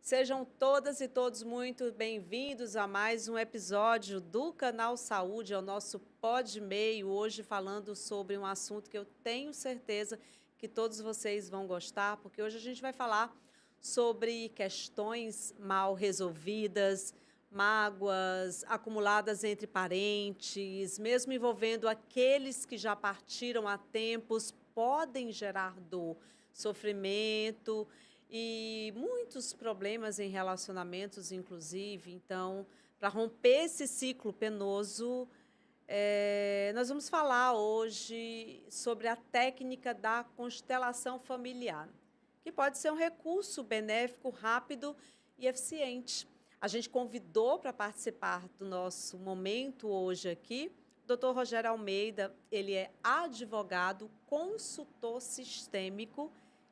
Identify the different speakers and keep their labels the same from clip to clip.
Speaker 1: Sejam todas e todos muito bem-vindos a mais um episódio do Canal Saúde, ao nosso Pod Meio, hoje falando sobre um assunto que eu tenho certeza que todos vocês vão gostar, porque hoje a gente vai falar sobre questões mal resolvidas, mágoas acumuladas entre parentes, mesmo envolvendo aqueles que já partiram há tempos, podem gerar dor, sofrimento e muitos problemas em relacionamentos, inclusive. Então, para romper esse ciclo penoso, nós vamos falar hoje sobre a técnica da constelação familiar, que pode ser um recurso benéfico, rápido e eficiente. A gente convidou para participar do nosso momento hoje aqui o Dr. Rogério Almeida. Ele é advogado, consultor sistêmico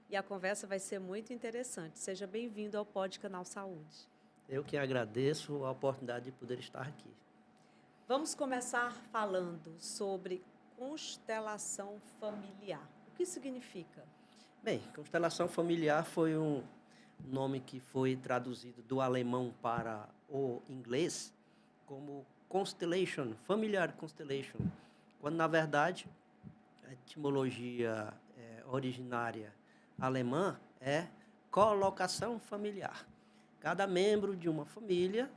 Speaker 1: e a conversa vai ser muito interessante. Seja bem-vindo ao Pod Canal Saúde.
Speaker 2: Eu que agradeço a oportunidade de poder estar aqui.
Speaker 1: Vamos começar falando sobre constelação familiar. O que significa?
Speaker 2: Bem, constelação familiar foi um nome que foi traduzido do alemão para o inglês como constellation, familiar constellation, quando na verdade a etimologia originária alemã é colocação familiar. Cada membro de uma família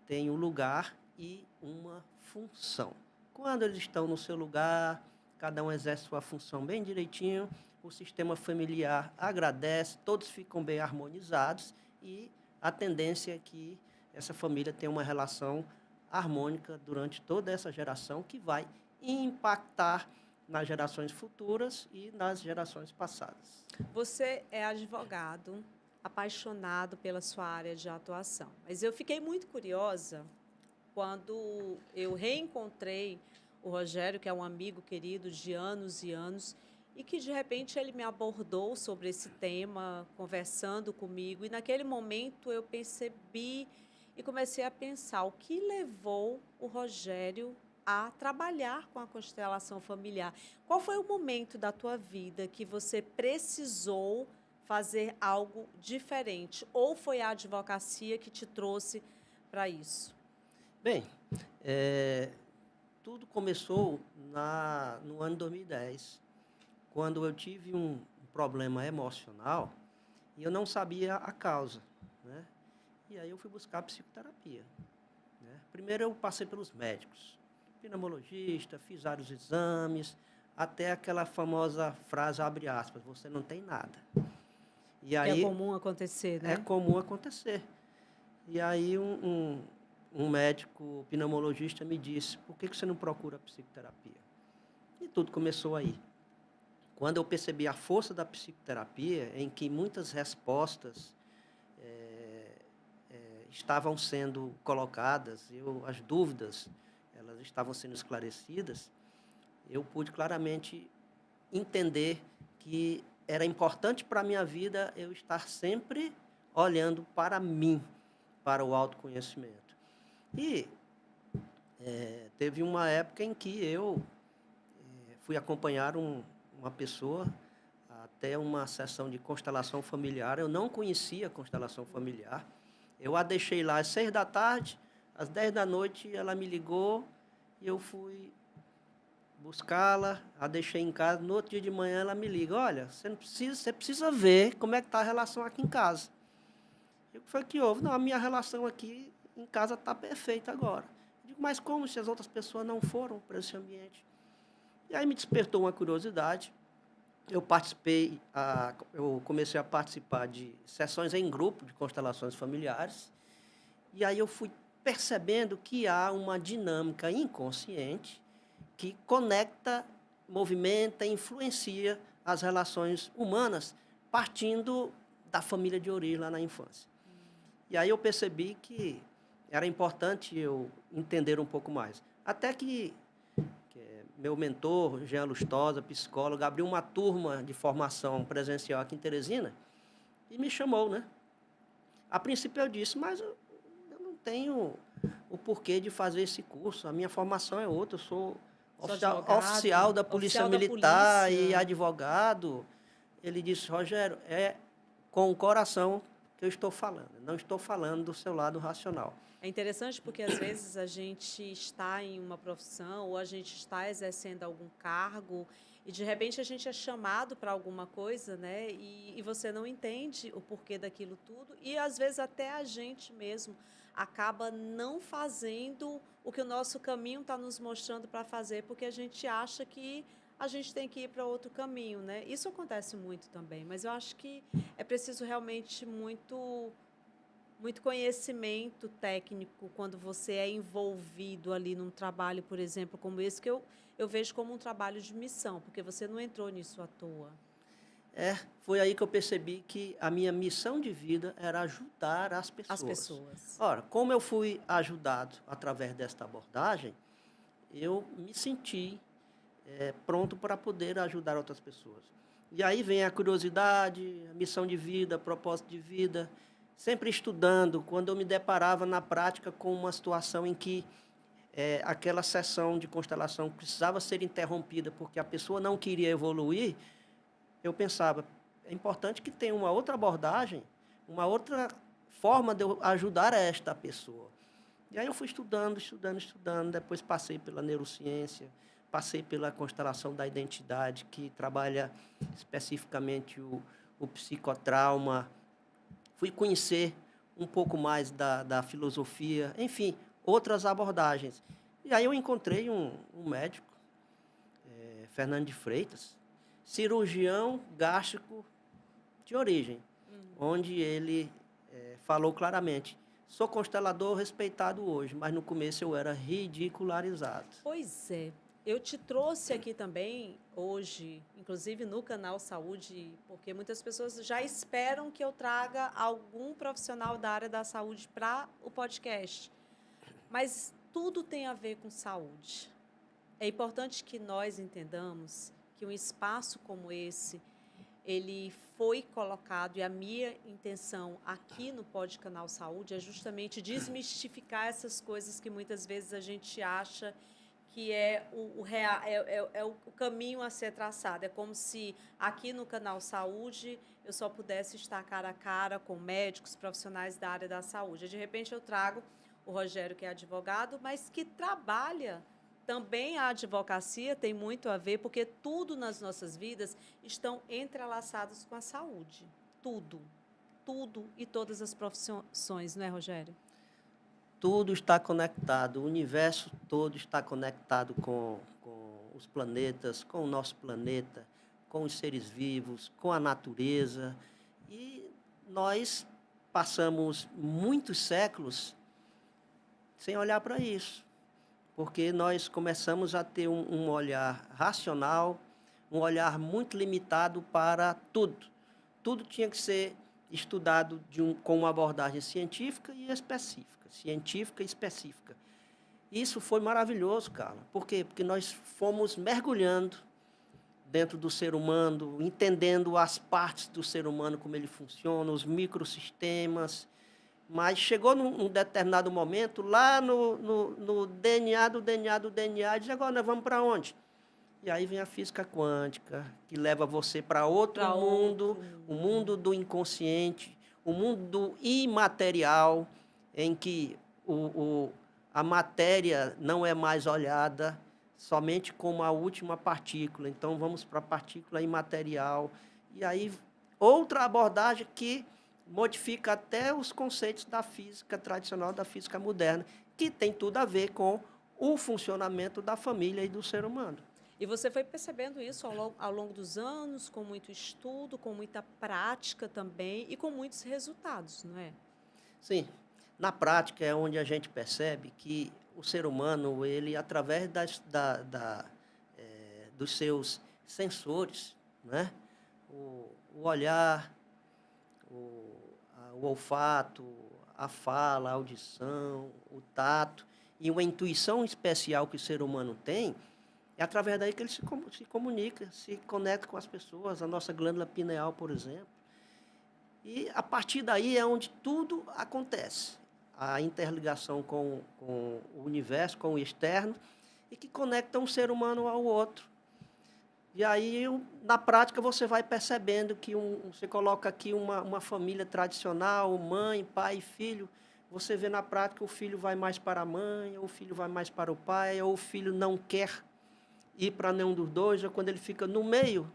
Speaker 2: tem um lugar e uma função. Quando eles estão no seu lugar, cada um exerce sua função bem direitinho, o sistema familiar agradece, todos ficam bem harmonizados e a tendência é que essa família tenha uma relação harmônica durante toda essa geração que vai impactar nas gerações futuras e nas gerações passadas.
Speaker 1: Você é advogado, apaixonado pela sua área de atuação, mas eu fiquei muito curiosa quando eu reencontrei o Rogério, que é um amigo querido de anos e anos, e que de repente ele me abordou sobre esse tema, conversando comigo, e naquele momento eu percebi e comecei a pensar o que levou o Rogério a trabalhar com a constelação familiar. Qual foi o momento da tua vida que você precisou fazer algo diferente? Ou foi a advocacia que te trouxe para isso?
Speaker 2: Bem, tudo começou no ano 2010, quando eu tive um problema emocional e eu não sabia a causa, né? E aí eu fui buscar psicoterapia, né? Primeiro eu passei pelos médicos, pneumologista, fiz vários exames, até aquela famosa frase, abre aspas, você não tem nada. E
Speaker 1: Que é
Speaker 2: aí
Speaker 1: comum acontecer,
Speaker 2: é
Speaker 1: né?
Speaker 2: comum acontecer. E aí um médico pneumologista me disse, por que você não procura psicoterapia? E tudo começou aí. Quando eu percebi a força da psicoterapia, em que muitas respostas estavam sendo colocadas, as dúvidas elas estavam sendo esclarecidas, eu pude claramente entender que era importante para a minha vida eu estar sempre olhando para mim, para o autoconhecimento. E teve uma época em que eu fui acompanhar uma pessoa até uma sessão de constelação familiar. Eu não conhecia a constelação familiar. Eu a deixei lá às 6 da tarde, às 10 da noite ela me ligou e eu fui buscá-la, a deixei em casa. No outro dia de manhã ela me liga, olha, você precisa ver como é que está a relação aqui em casa. O que foi que houve? Não, a minha relação aqui em casa está perfeita agora. Eu digo, mas como se as outras pessoas não foram para esse ambiente? E aí me despertou uma curiosidade. Eu comecei a participar de sessões em grupo de constelações familiares. E aí eu fui percebendo que há uma dinâmica inconsciente que conecta, movimenta, influencia as relações humanas, partindo da família de origem lá na infância. E aí eu percebi que era importante eu entender um pouco mais. Até que meu mentor, Jean Lustosa, psicólogo, abriu uma turma de formação presencial aqui em Teresina e me chamou, né? A princípio eu disse, mas eu não tenho o porquê de fazer esse curso, a minha formação é outra, eu sou
Speaker 1: Sou advogado,
Speaker 2: oficial da Polícia
Speaker 1: oficial da
Speaker 2: Militar e
Speaker 1: polícia.
Speaker 2: advogado, ele disse, Rogério, é com o coração que eu estou falando, não estou falando do seu lado racional.
Speaker 1: É interessante porque, às vezes, a gente está em uma profissão ou a gente está exercendo algum cargo e, de repente, a gente é chamado para alguma coisa, né? E você não entende o porquê daquilo tudo e, às vezes, até a gente mesmo acaba não fazendo o que o nosso caminho está nos mostrando para fazer porque a gente acha que a gente tem que ir para outro caminho, né? Isso acontece muito também, mas eu acho que é preciso realmente muito conhecimento técnico quando você é envolvido ali num trabalho, por exemplo, como esse, que eu vejo como um trabalho de missão, porque você não entrou nisso à toa.
Speaker 2: Foi aí que eu percebi que a minha missão de vida era ajudar as
Speaker 1: As
Speaker 2: pessoas.
Speaker 1: pessoas.
Speaker 2: Ora, como eu fui ajudado através desta abordagem, eu me senti pronto para poder ajudar outras pessoas. E aí vem a curiosidade, a missão de vida, propósito de vida, sempre estudando. Quando eu me deparava na prática com uma situação em que aquela sessão de constelação precisava ser interrompida porque a pessoa não queria evoluir, eu pensava, é importante que tenha uma outra abordagem, uma outra forma de eu ajudar esta pessoa. E aí eu fui estudando, estudando, estudando, depois passei pela neurociência, passei pela constelação da identidade, que trabalha especificamente o psicotrauma, fui conhecer um pouco mais da filosofia, enfim, outras abordagens. E aí eu encontrei um médico, Fernando de Freitas, cirurgião gástrico de origem, onde ele falou claramente, sou constelador respeitado hoje, mas no começo eu era ridicularizado.
Speaker 1: Pois é. Eu te trouxe aqui também hoje, inclusive no canal Saúde, porque muitas pessoas já esperam que eu traga algum profissional da área da saúde para o podcast. Mas tudo tem a ver com saúde. É importante que nós entendamos que um espaço como esse, ele foi colocado, e a minha intenção aqui no Pod Canal Saúde é justamente desmistificar essas coisas que muitas vezes a gente acha que é o caminho a ser traçado. É como se aqui no Canal Saúde eu só pudesse estar cara a cara com médicos, profissionais da área da saúde. De repente eu trago o Rogério, que é advogado, mas que trabalha também a advocacia, tem muito a ver, porque tudo nas nossas vidas estão entrelaçados com a saúde. Tudo. Tudo e todas as profissões, não é, Rogério?
Speaker 2: Tudo está conectado, o universo todo está conectado com os planetas, com o nosso planeta, com os seres vivos, com a natureza. E nós passamos muitos séculos sem olhar para isso, porque nós começamos a ter um olhar racional, um olhar muito limitado para tudo. Tudo tinha que ser estudado com uma abordagem científica e específica. Científica e específica. Isso foi maravilhoso, Carla. Por quê? Porque nós fomos mergulhando dentro do ser humano, entendendo as partes do ser humano, como ele funciona, os microsistemas. Mas chegou num determinado momento, lá no DNA do DNA do DNA, e diz, agora nós vamos para onde? E aí vem a física quântica, que leva você para outro mundo, o mundo do inconsciente, o mundo do imaterial, em que a matéria não é mais olhada somente como a última partícula. Então, vamos para a partícula imaterial. E aí, outra abordagem que modifica até os conceitos da física tradicional, da física moderna, que tem tudo a ver com o funcionamento da família e do ser humano.
Speaker 1: E você foi percebendo isso ao longo dos anos, com muito estudo, com muita prática também e com muitos resultados, não é?
Speaker 2: Sim. Na prática é onde a gente percebe que o ser humano, ele, através dos seus sensores, né? O olhar, o olfato, a fala, a audição, o tato e uma intuição especial que o ser humano tem, é através daí que ele se comunica, se conecta com as pessoas, a nossa glândula pineal, por exemplo. E a partir daí é onde tudo acontece. A interligação com o universo, com o externo, e que conectam um ser humano ao outro. E aí, na prática, você vai percebendo que você coloca aqui uma família tradicional, mãe, pai e filho. Você vê na prática o filho vai mais para a mãe, ou o filho vai mais para o pai, ou o filho não quer ir para nenhum dos dois, ou quando ele fica no meio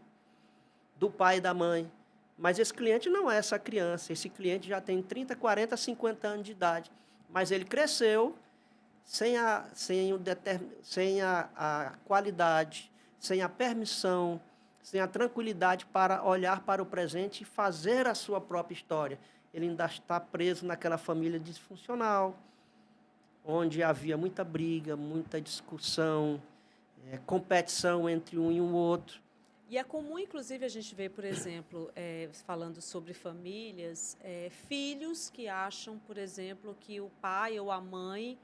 Speaker 2: do pai e da mãe. Mas esse cliente não é essa criança. Esse cliente já tem 30, 40, 50 anos de idade. Mas ele cresceu sem a qualidade, sem a permissão, sem a tranquilidade para olhar para o presente e fazer a sua própria história. Ele ainda está preso naquela família disfuncional, onde havia muita briga, muita discussão, competição entre um e o outro.
Speaker 1: E é comum, inclusive, a gente ver, por exemplo, falando sobre famílias, filhos que acham, por exemplo, que o pai ou a mãe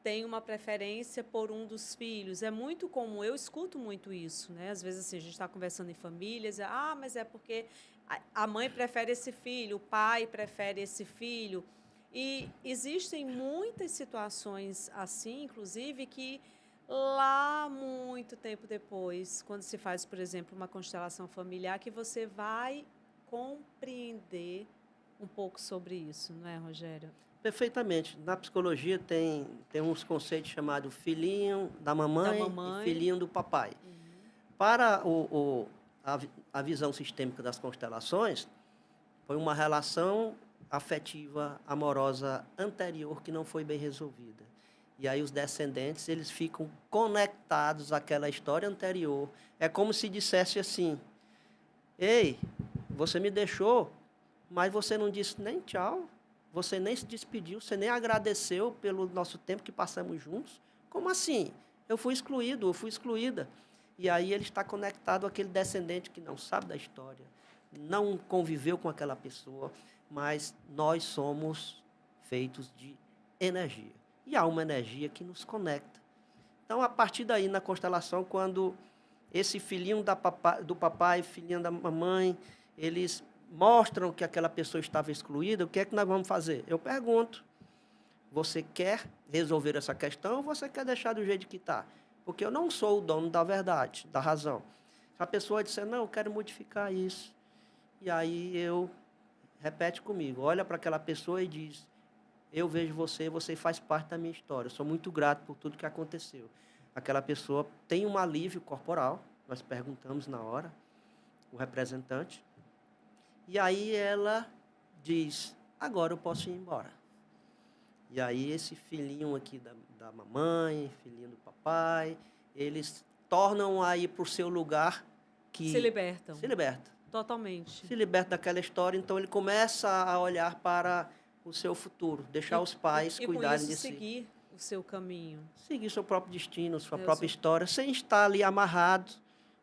Speaker 1: tem uma preferência por um dos filhos. É muito comum, eu escuto muito isso, né? Às vezes, assim, a gente está conversando em famílias, mas é porque a mãe prefere esse filho, o pai prefere esse filho. E existem muitas situações assim, inclusive, que lá muito tempo depois, quando se faz, por exemplo, uma constelação familiar, que você vai compreender um pouco sobre isso, não é, Rogério?
Speaker 2: Perfeitamente. Na psicologia tem uns conceitos chamados filhinho da
Speaker 1: Da
Speaker 2: mamãe e
Speaker 1: mamãe.
Speaker 2: filhinho do papai. Para a visão sistêmica das constelações, foi uma relação afetiva, amorosa anterior que não foi bem resolvida. E aí os descendentes, eles ficam conectados àquela história anterior. É como se dissesse assim: ei, você me deixou, mas você não disse nem tchau, você nem se despediu, você nem agradeceu pelo nosso tempo que passamos juntos. Como assim? Eu fui excluído, eu fui excluída. E aí ele está conectado àquele descendente que não sabe da história, não conviveu com aquela pessoa, mas nós somos feitos de energia. E há uma energia que nos conecta. Então, a partir daí, na constelação, quando esse filhinho do papai, filhinho da mamãe, eles mostram que aquela pessoa estava excluída, o que é que nós vamos fazer? Eu pergunto: você quer resolver essa questão ou você quer deixar do jeito que está? Porque eu não sou o dono da verdade, da razão. Se a pessoa disser, não, eu quero modificar isso, e aí repete comigo, olha para aquela pessoa e diz: eu vejo você, você faz parte da minha história, eu sou muito grato por tudo que aconteceu. Aquela pessoa tem um alívio corporal, nós perguntamos na hora, o representante, e aí ela diz: agora eu posso ir embora. E aí esse filhinho aqui da mamãe, filhinho do papai, eles tornam a ir para o seu lugar que...
Speaker 1: Se libertam.
Speaker 2: Se liberta.
Speaker 1: Totalmente.
Speaker 2: Se liberta daquela história, então ele começa a olhar para o seu futuro, deixar os pais cuidarem de si.
Speaker 1: Seguir o seu caminho.
Speaker 2: Seguir seu próprio destino, sua própria história, sem estar ali amarrado.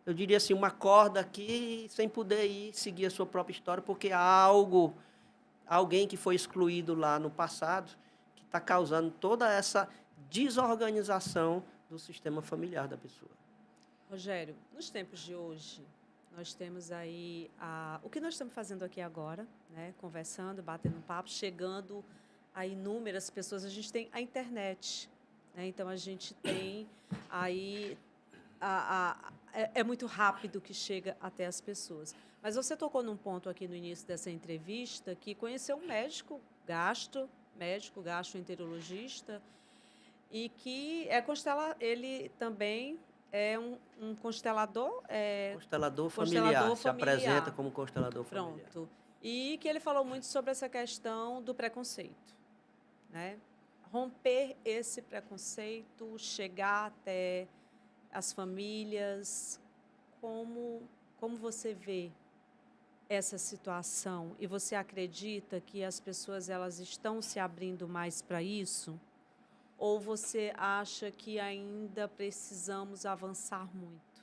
Speaker 2: Eu diria assim, uma corda aqui, sem poder ir seguir a sua própria história, porque há alguém que foi excluído lá no passado, que está causando toda essa desorganização do sistema familiar da pessoa.
Speaker 1: Rogério, nos tempos de hoje, nós temos aí o que nós estamos fazendo aqui agora, né? Conversando, batendo um papo, chegando a inúmeras pessoas. A gente tem a internet, né? Então a gente tem aí é muito rápido que chega até as pessoas. Mas você tocou num ponto aqui no início dessa entrevista que conheceu um médico gastroenterologista, e que ele também é um constelador.
Speaker 2: Constelador familiar. Se apresenta como constelador familiar.
Speaker 1: Pronto. E que ele falou muito sobre essa questão do preconceito, né? Romper esse preconceito, chegar até as famílias. Como você vê essa situação? E você acredita que as pessoas elas estão se abrindo mais para isso? Ou você acha que ainda precisamos avançar muito?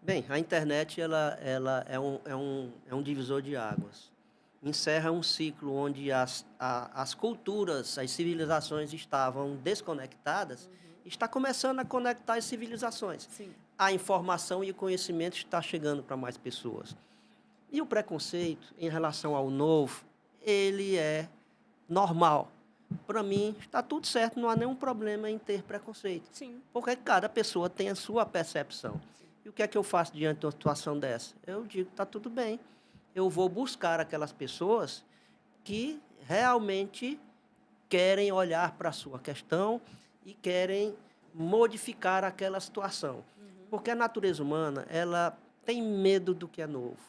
Speaker 2: Bem, a internet ela é um divisor de águas. Encerra um ciclo onde as culturas, as civilizações estavam desconectadas, está começando a conectar as civilizações.
Speaker 1: Sim.
Speaker 2: A informação e o conhecimento está chegando para mais pessoas. E o preconceito em relação ao novo, ele é normal. para mim, está tudo certo, não há nenhum problema em ter preconceito.
Speaker 1: Sim.
Speaker 2: Porque cada pessoa tem a sua percepção. E o que é que eu faço diante de uma situação dessa? Eu digo, está tudo bem. Eu vou buscar aquelas pessoas que realmente querem olhar para a sua questão e querem modificar aquela situação. Porque a natureza humana, ela tem medo do que é novo.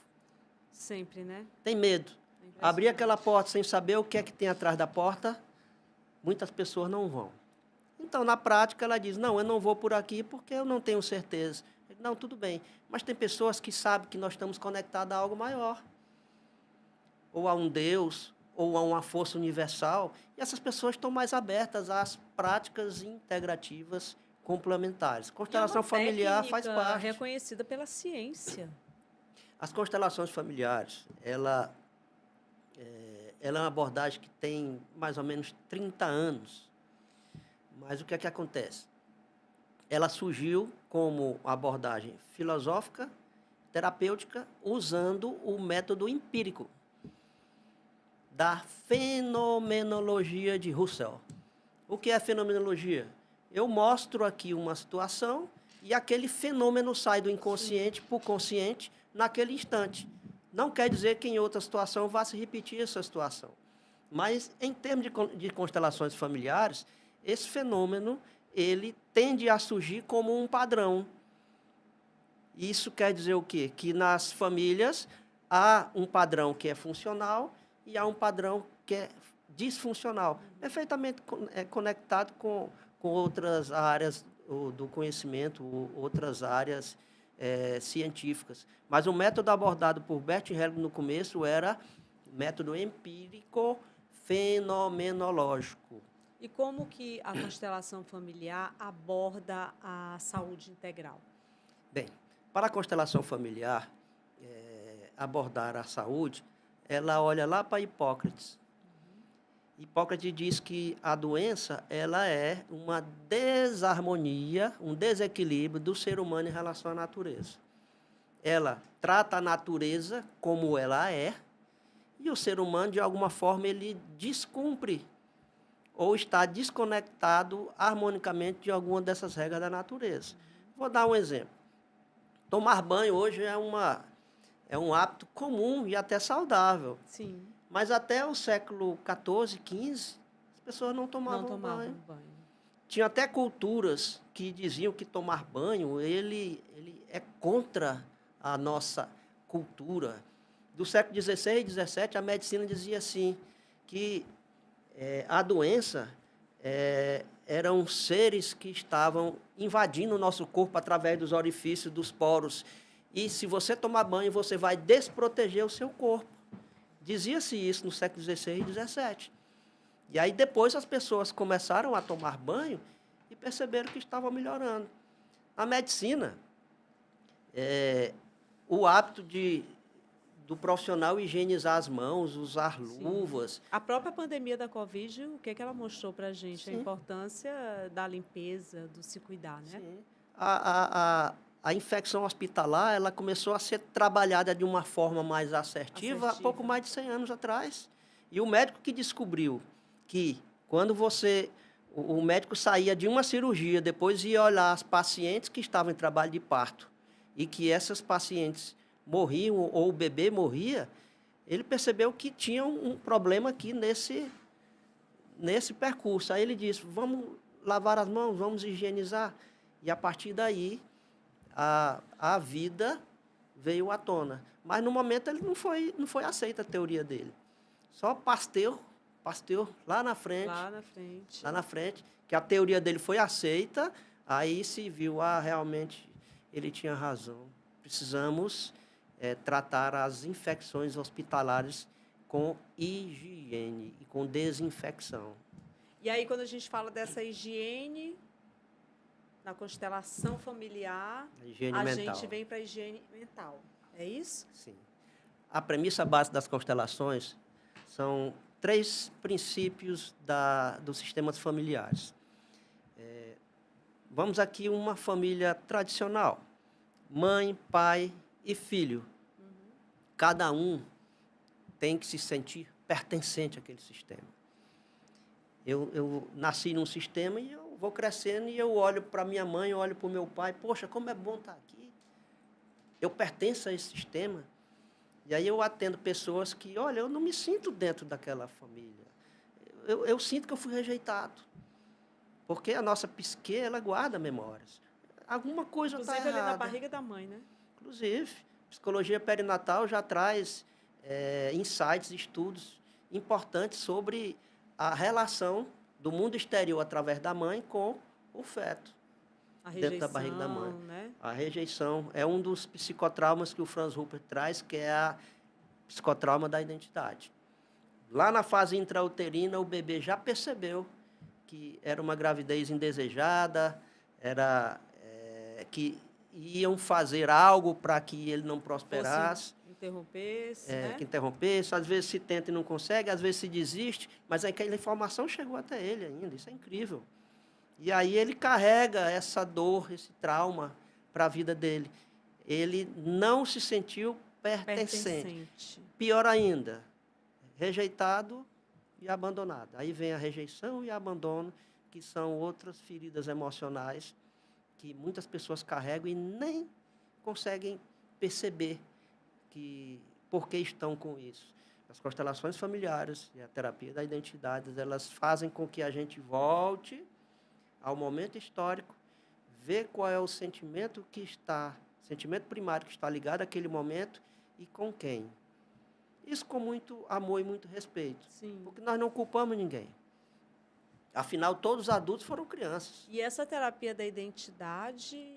Speaker 1: Sempre, né?
Speaker 2: Tem medo.
Speaker 1: É
Speaker 2: Abrir aquela
Speaker 1: impressionante.
Speaker 2: porta sem saber o que é que tem atrás da porta, muitas pessoas não vão. Então, na prática, ela diz, não, eu não vou por aqui porque eu não tenho certeza. Eu digo, não, tudo bem. Mas tem pessoas que sabem que nós estamos conectados a algo maior. Ou a um Deus, ou a uma força universal. E essas pessoas estão mais abertas às práticas integrativas complementares.
Speaker 1: E é uma
Speaker 2: Constelação familiar faz
Speaker 1: técnica
Speaker 2: parte.
Speaker 1: reconhecida pela ciência.
Speaker 2: As constelações familiares, ela é uma abordagem que tem mais ou menos 30 anos. Mas o que é que acontece? Ela surgiu como abordagem filosófica, terapêutica, usando o método empírico da fenomenologia de Russell. O que é fenomenologia? Eu mostro aqui uma situação e aquele fenômeno sai do inconsciente para o consciente naquele instante. Não quer dizer que em outra situação vá se repetir essa situação. Mas, em termos de constelações familiares, esse fenômeno ele tende a surgir como um padrão. Isso quer dizer o quê? Que nas famílias há um padrão que é funcional e há um padrão que é disfuncional, perfeitamente conectado com outras áreas do conhecimento, outras áreas científicas. Mas o método abordado por Bert Hellinger no começo era método empírico fenomenológico.
Speaker 1: E como que a constelação familiar aborda a saúde integral?
Speaker 2: Bem, para a constelação familiar abordar a saúde, ela olha lá para Hipócrates. Hipócrates diz que a doença ela é uma desarmonia, um desequilíbrio do ser humano em relação à natureza. Ela trata a natureza como ela é e o ser humano, de alguma forma, ele descumpre ou está desconectado harmonicamente de alguma dessas regras da natureza. Vou dar um exemplo. Tomar banho hoje é um hábito comum e até saudável.
Speaker 1: Sim.
Speaker 2: Mas até o século XIV, XV, as pessoas não
Speaker 1: Não
Speaker 2: tomavam
Speaker 1: tomavam
Speaker 2: banho.
Speaker 1: banho.
Speaker 2: Tinha até culturas que diziam que tomar banho ele é contra a nossa cultura. Do século XVI e XVII, a medicina dizia assim, que a doença eram seres que estavam invadindo o nosso corpo através dos orifícios, dos poros. E se você tomar banho, você vai desproteger o seu corpo. Dizia-se isso no século XVI e XVII. E aí depois as pessoas começaram a tomar banho e perceberam que estavam melhorando. Na medicina, o hábito do profissional higienizar as mãos, usar luvas.
Speaker 1: A própria pandemia da Covid, o que ela mostrou para a gente? A
Speaker 2: Sim.
Speaker 1: importância da limpeza, do se cuidar, né?
Speaker 2: Sim. A infecção hospitalar ela começou a ser trabalhada de uma forma mais assertiva há pouco mais de 100 anos atrás. E o médico que descobriu que quando o médico saía de uma cirurgia, depois ia olhar as pacientes que estavam em trabalho de parto e que essas pacientes morriam ou o bebê morria, ele percebeu que tinha um problema aqui nesse percurso. Aí ele disse, vamos lavar as mãos, vamos higienizar. E a partir daí, a vida veio à tona. Mas no momento ele não foi aceita a teoria dele. Só Pasteur lá na frente, que a teoria dele foi aceita, aí se viu, realmente ele tinha razão. Precisamos tratar as infecções hospitalares com higiene e com desinfecção.
Speaker 1: E aí, quando a gente fala dessa higiene na constelação familiar, a gente vem para a higiene mental. É isso?
Speaker 2: Sim. A premissa básica das constelações são 3 princípios dos sistemas familiares. Vamos aqui uma família tradicional. Mãe, pai e filho. Cada um tem que se sentir pertencente àquele sistema. Eu nasci num sistema e eu vou crescendo e eu olho para minha mãe, eu olho para o meu pai, poxa, como é bom estar aqui. Eu pertenço a esse sistema. E aí eu atendo pessoas que, olha, eu não me sinto dentro daquela família. Eu sinto que eu fui rejeitado. Porque a nossa psique, ela guarda memórias. Alguma coisa está
Speaker 1: Inclusive ali na
Speaker 2: errada.
Speaker 1: barriga da mãe, né?
Speaker 2: Inclusive, psicologia perinatal já traz insights, estudos importantes sobre a relação do mundo exterior através da mãe com o feto
Speaker 1: A
Speaker 2: dentro da barriga da mãe.
Speaker 1: rejeição, né?
Speaker 2: A rejeição é um dos psicotraumas que o Franz Rupert traz, que é a psicotrauma da identidade. Lá na fase intrauterina, o bebê já percebeu que era uma gravidez indesejada, que iam fazer algo para que ele não prosperasse,
Speaker 1: Interrompesse, né?
Speaker 2: que interrompesse, às vezes se tenta e não consegue, às vezes se desiste, mas aquela informação chegou até ele ainda, isso é incrível. E aí ele carrega essa dor, esse trauma para a vida dele. Ele não se sentiu pertencente. Pior ainda, rejeitado e abandonado. Aí vem a rejeição e abandono, que são outras feridas emocionais que muitas pessoas carregam e nem conseguem perceber por que estão com isso. As constelações familiares e a terapia da identidade, elas fazem com que a gente volte ao momento histórico, ver qual é o sentimento primário que está ligado àquele momento e com quem. Isso com muito amor e muito respeito.
Speaker 1: Sim.
Speaker 2: Porque nós não culpamos ninguém. Afinal, todos os adultos foram crianças.
Speaker 1: E essa terapia da identidade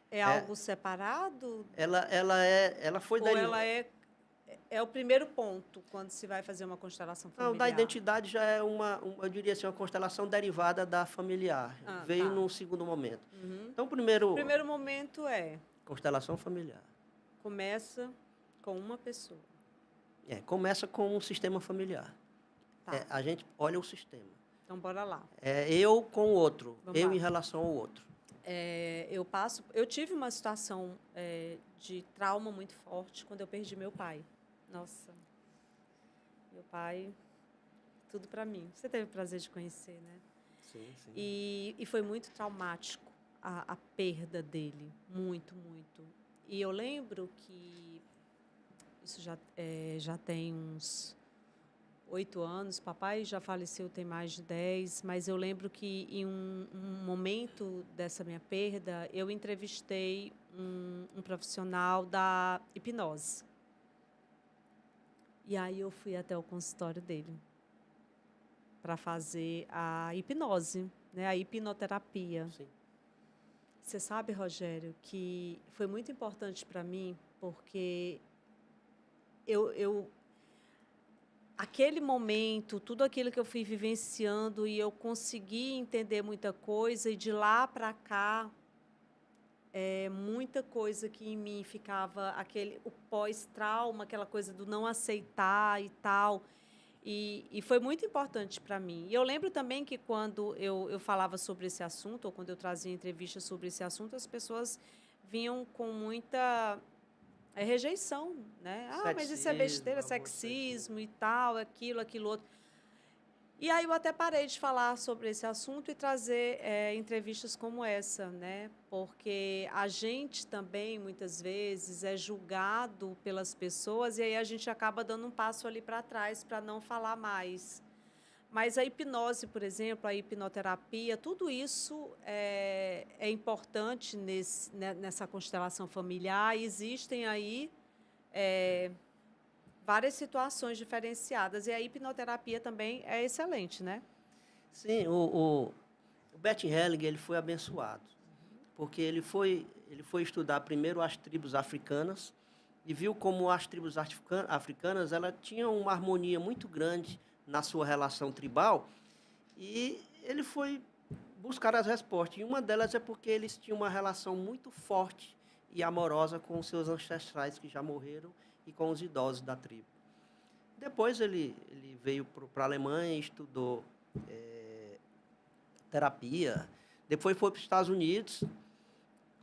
Speaker 1: é algo separado?
Speaker 2: Ela foi
Speaker 1: Ou ela é o primeiro ponto quando se vai fazer uma constelação familiar?
Speaker 2: Não, da identidade já é eu diria assim, uma constelação derivada da familiar. Veio num segundo momento.
Speaker 1: Uhum.
Speaker 2: Então,
Speaker 1: O primeiro momento
Speaker 2: constelação familiar.
Speaker 1: Começa com uma pessoa.
Speaker 2: Começa com um sistema familiar.
Speaker 1: Tá.
Speaker 2: A gente olha o sistema.
Speaker 1: Então, bora lá.
Speaker 2: Eu com o outro.
Speaker 1: Vamos
Speaker 2: eu
Speaker 1: lá.
Speaker 2: em relação ao outro.
Speaker 1: Eu tive uma situação de trauma muito forte quando eu perdi meu pai. Nossa, meu pai, tudo para mim. Você teve o prazer de conhecer, né?
Speaker 2: Sim, sim.
Speaker 1: E foi muito traumático a perda dele, muito, muito. E eu lembro que isso já tem uns 8 anos, papai já faleceu tem mais de 10, mas eu lembro que em um momento dessa minha perda, eu entrevistei um profissional da hipnose. E aí eu fui até o consultório dele para fazer a hipnose, né, a hipnoterapia.
Speaker 2: Sim.
Speaker 1: Você sabe, Rogério, que foi muito importante para mim, porque aquele momento, tudo aquilo que eu fui vivenciando e eu consegui entender muita coisa e de lá para cá, muita coisa que em mim ficava o pós-trauma, aquela coisa do não aceitar e tal. E foi muito importante para mim. E eu lembro também que quando eu falava sobre esse assunto, ou quando eu trazia entrevistas sobre esse assunto, as pessoas vinham com muita rejeição, né? Mas isso é besteira, sexismo e tal, aquilo outro. E aí eu até parei de falar sobre esse assunto e trazer entrevistas como essa, né? Porque a gente também, muitas vezes, é julgado pelas pessoas e aí a gente acaba dando um passo ali para trás para não falar mais. Mas a hipnose, por exemplo, a hipnoterapia, tudo isso é importante nessa constelação familiar. Existem aí várias situações diferenciadas. E a hipnoterapia também é excelente, né?
Speaker 2: Sim, o Bert Hellinger, ele foi abençoado, porque ele foi estudar primeiro as tribos africanas e viu como as tribos africanas ela tinham uma harmonia muito grande na sua relação tribal, e ele foi buscar as respostas. E uma delas é porque eles tinham uma relação muito forte e amorosa com os seus ancestrais que já morreram e com os idosos da tribo. Depois ele veio para a Alemanha e estudou terapia. Depois foi para os Estados Unidos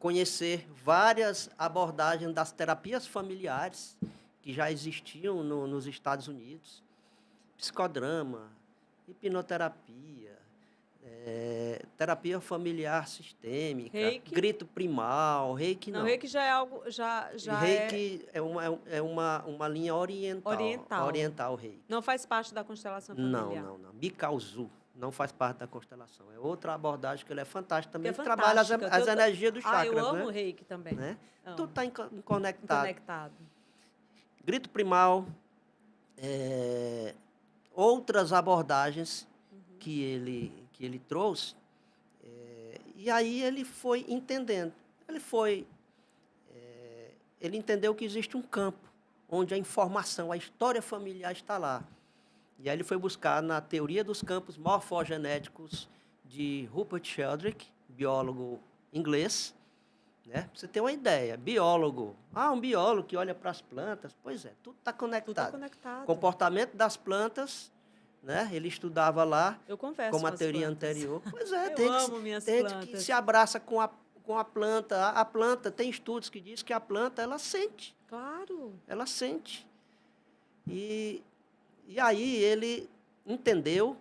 Speaker 2: conhecer várias abordagens das terapias familiares que já existiam nos Estados Unidos. Psicodrama, hipnoterapia, terapia familiar sistêmica,
Speaker 1: Reiki?
Speaker 2: grito primal, reiki
Speaker 1: Não,
Speaker 2: não.
Speaker 1: reiki já é algo, já é
Speaker 2: Reiki é uma linha oriental,
Speaker 1: oriental.
Speaker 2: oriental reiki.
Speaker 1: Não faz parte da constelação
Speaker 2: Não,
Speaker 1: familiar.
Speaker 2: não, não. Bikaozu não faz parte da constelação. É outra abordagem que ela é fantástica
Speaker 1: Que é
Speaker 2: também, que trabalha
Speaker 1: fantástica.
Speaker 2: as energias dos
Speaker 1: Ah, eu
Speaker 2: chakras,
Speaker 1: amo
Speaker 2: né?
Speaker 1: reiki também.
Speaker 2: Né? Tudo
Speaker 1: Amo.
Speaker 2: está conectado.
Speaker 1: Conectado.
Speaker 2: Grito primal, outras abordagens que ele trouxe, e aí ele foi entendendo. Ele entendeu que existe um campo onde a informação, a história familiar está lá. E aí ele foi buscar na teoria dos campos morfogenéticos de Rupert Sheldrake, biólogo inglês, né? Pra você ter uma ideia, biólogo. Um biólogo que olha para as plantas. Pois é, tudo está
Speaker 1: Tudo está
Speaker 2: conectado.
Speaker 1: conectado.
Speaker 2: Comportamento das plantas, né? Ele estudava lá,
Speaker 1: Eu converso
Speaker 2: como
Speaker 1: com
Speaker 2: a
Speaker 1: as
Speaker 2: teoria
Speaker 1: plantas.
Speaker 2: anterior. Pois é,
Speaker 1: Eu
Speaker 2: tem
Speaker 1: amo minhas
Speaker 2: gente que
Speaker 1: plantas.
Speaker 2: se abraça com a planta. A planta, tem estudos que dizem que a planta, ela sente.
Speaker 1: Claro.
Speaker 2: Ela sente. E aí ele entendeu,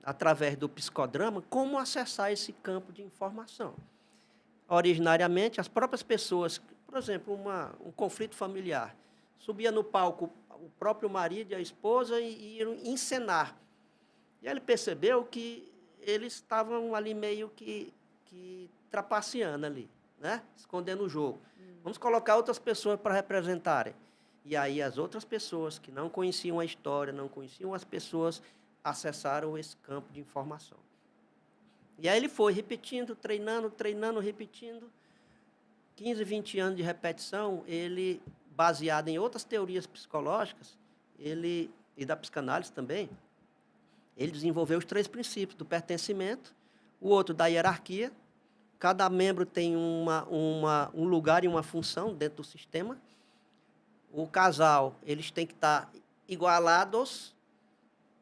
Speaker 2: através do psicodrama, como acessar esse campo de informação. Originariamente, as próprias pessoas, por exemplo, um conflito familiar, subia no palco o próprio marido e a esposa e iam encenar. E aí ele percebeu que eles estavam ali meio que trapaceando ali, né? Escondendo o jogo. Vamos colocar outras pessoas para representarem. E aí as outras pessoas que não conheciam a história, não conheciam as pessoas, acessaram esse campo de informação. E aí ele foi repetindo, treinando, repetindo. 15, 20 anos de repetição, ele, baseado em outras teorias psicológicas, e da psicanálise também, ele desenvolveu os 3 princípios do pertencimento, o outro da hierarquia. Cada membro tem um lugar e uma função dentro do sistema. O casal, eles têm que estar igualados,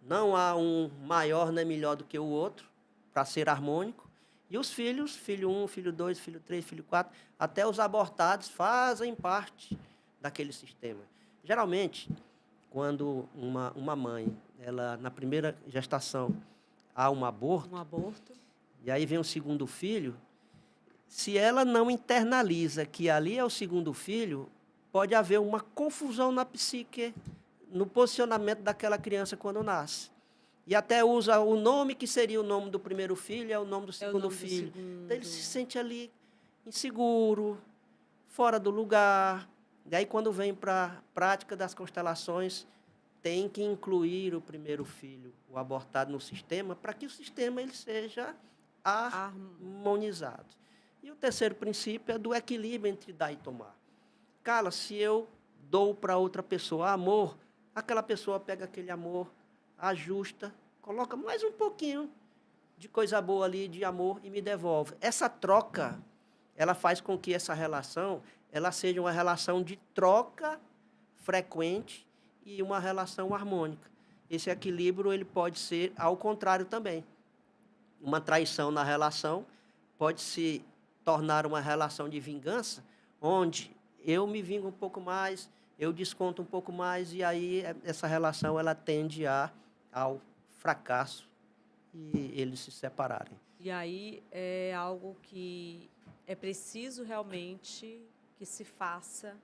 Speaker 2: não há um maior nem melhor do que o outro, para ser harmônico. E os filhos, filho 1, filho 2, filho 3, filho 4, até os abortados fazem parte daquele sistema. Geralmente, quando uma mãe, ela na primeira gestação, há um aborto, e aí vem o segundo filho, se ela não internaliza que ali é o segundo filho, pode haver uma confusão na psique, no posicionamento daquela criança quando nasce. E até usa o nome que seria o nome do primeiro filho, é o nome do segundo filho. Então ele se sente ali inseguro, fora do lugar. E aí quando vem para a prática das constelações, tem que incluir o primeiro filho, o abortado, no sistema, para que o sistema ele seja harmonizado. E o terceiro princípio é do equilíbrio entre dar e tomar. Carla, se eu dou para outra pessoa amor, aquela pessoa pega aquele amor, ajusta, coloca mais um pouquinho de coisa boa ali, de amor, e me devolve. Essa troca, ela faz com que essa relação, ela seja uma relação de troca frequente e uma relação harmônica. Esse equilíbrio, ele pode ser ao contrário também. Uma traição na relação pode se tornar uma relação de vingança, onde eu me vingo um pouco mais, eu desconto um pouco mais, e aí essa relação ela tende ao fracasso e eles se separarem.
Speaker 1: E aí é algo que é preciso realmente que se faça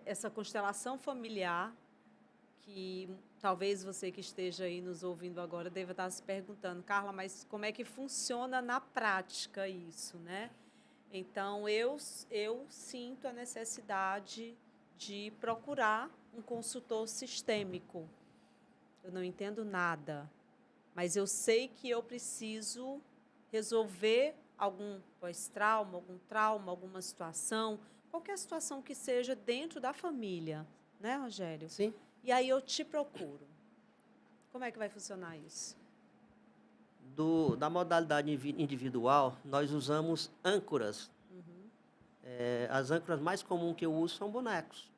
Speaker 1: essa constelação familiar, que talvez você que esteja aí nos ouvindo agora deva estar se perguntando, Carla, mas como é que funciona na prática isso, né? Então, eu sinto a necessidade de procurar um consultor sistêmico. Eu não entendo nada, mas eu sei que eu preciso resolver algum pós-trauma, algum trauma, alguma situação, qualquer situação que seja dentro da família, né, Rogério?
Speaker 2: Sim.
Speaker 1: E aí eu te procuro. Como é que vai funcionar isso?
Speaker 2: Da modalidade individual, nós usamos âncoras. As âncoras mais comuns que eu uso são bonecos.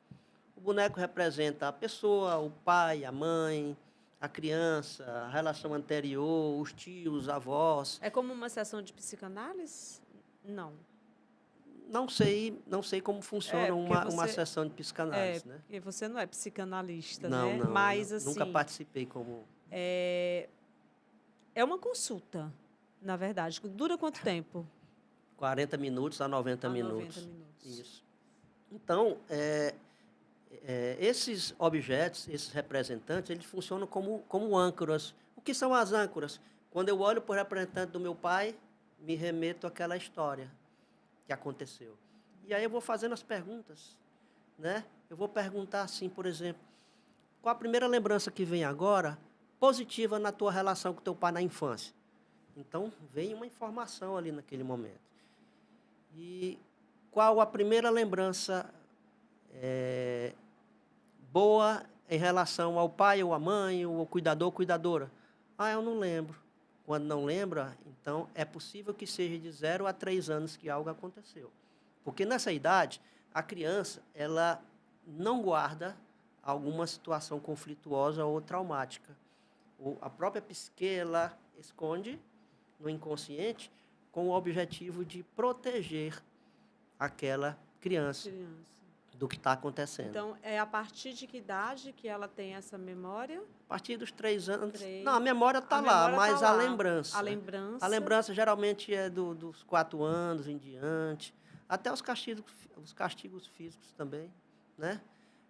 Speaker 2: O boneco representa a pessoa, o pai, a mãe, a criança, a relação anterior, os tios, os avós.
Speaker 1: É como uma sessão de psicanálise? Não.
Speaker 2: Não sei como funciona uma sessão de psicanálise, né?
Speaker 1: Porque você não é psicanalista,
Speaker 2: Não,
Speaker 1: né?
Speaker 2: não.
Speaker 1: Mas,
Speaker 2: Eu
Speaker 1: assim,
Speaker 2: nunca participei como
Speaker 1: É uma consulta, na verdade. Dura quanto tempo?
Speaker 2: 40 minutos a 90
Speaker 1: A 90
Speaker 2: minutos.
Speaker 1: minutos.
Speaker 2: Isso. Então, esses objetos, esses representantes, eles funcionam como âncoras. O que são as âncoras? Quando eu olho para o representante do meu pai, me remeto àquela história que aconteceu. E aí eu vou fazendo as perguntas, né? Eu vou perguntar assim, por exemplo, qual a primeira lembrança que vem agora positiva na tua relação com teu pai na infância? Então, vem uma informação ali naquele momento. E qual a primeira lembrança boa em relação ao pai ou à mãe, ou ao cuidador ou cuidadora? Ah, eu não lembro. Quando não lembra, então é possível que seja de 0 a 3 anos que algo aconteceu. Porque nessa idade, a criança, ela não guarda alguma situação conflituosa ou traumática. A própria psique, ela esconde no inconsciente com o objetivo de proteger aquela criança do que está acontecendo.
Speaker 1: Então, é a partir de que idade que ela tem essa memória?
Speaker 2: A partir dos 3 anos. Não, a memória está lá,
Speaker 1: memória
Speaker 2: mas
Speaker 1: tá
Speaker 2: a
Speaker 1: lá.
Speaker 2: lembrança.
Speaker 1: A lembrança.
Speaker 2: A lembrança geralmente é dos 4 anos em diante. Até os castigos físicos também, né?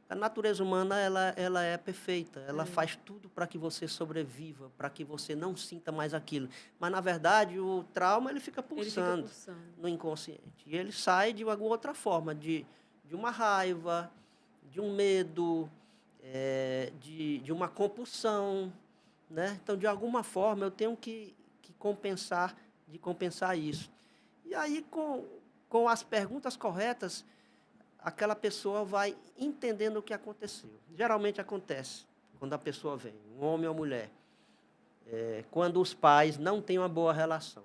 Speaker 2: A natureza humana, ela é perfeita. Ela faz tudo para que você sobreviva, para que você não sinta mais aquilo. Mas, na verdade, o trauma ele fica pulsando no inconsciente. E ele sai de alguma outra forma, de uma raiva, de um medo, de uma compulsão, né? Então, de alguma forma, eu tenho que compensar isso. E aí, com as perguntas corretas, aquela pessoa vai entendendo o que aconteceu. Geralmente acontece quando a pessoa vem, um homem ou mulher, quando os pais não têm uma boa relação.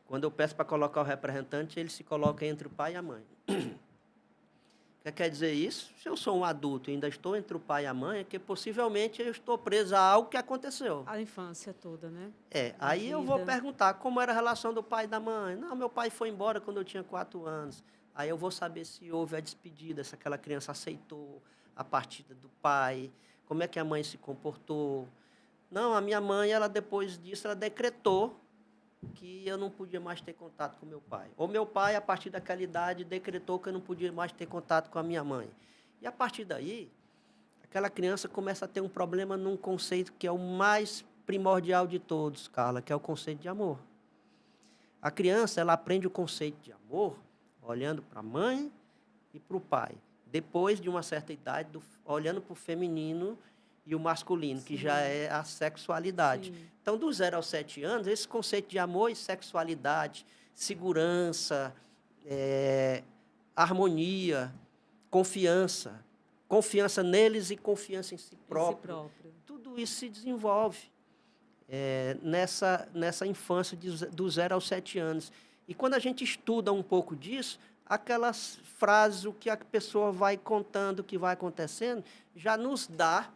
Speaker 2: Quando eu peço para colocar o representante, ele se coloca entre o pai e a mãe. O que quer dizer isso? Se eu sou um adulto e ainda estou entre o pai e a mãe, é que possivelmente eu estou preso a algo que aconteceu.
Speaker 1: A infância toda, né?
Speaker 2: Aí eu vou perguntar como era a relação do pai e da mãe. Não, meu pai foi embora quando eu tinha 4 anos. Aí eu vou saber se houve a despedida, se aquela criança aceitou a partida do pai, como é que a mãe se comportou. Não, a minha mãe, ela depois disso, ela decretou que eu não podia mais ter contato com meu pai. Ou meu pai, a partir daquela idade, decretou que eu não podia mais ter contato com a minha mãe. E a partir daí, aquela criança começa a ter um problema num conceito que é o mais primordial de todos, Carla, que é o conceito de amor. A criança, ela aprende o conceito de amor olhando para a mãe e para o pai. Depois de uma certa idade, olhando para o feminino e o masculino, que já é a sexualidade. Sim. Então, do 0 aos 7 anos, esse conceito de amor e sexualidade, segurança, harmonia, confiança neles e confiança em si próprio. Tudo isso se desenvolve nessa infância do 0 aos 7 anos. E quando a gente estuda um pouco disso, aquelas frases, o que a pessoa vai contando, o que vai acontecendo, já nos dá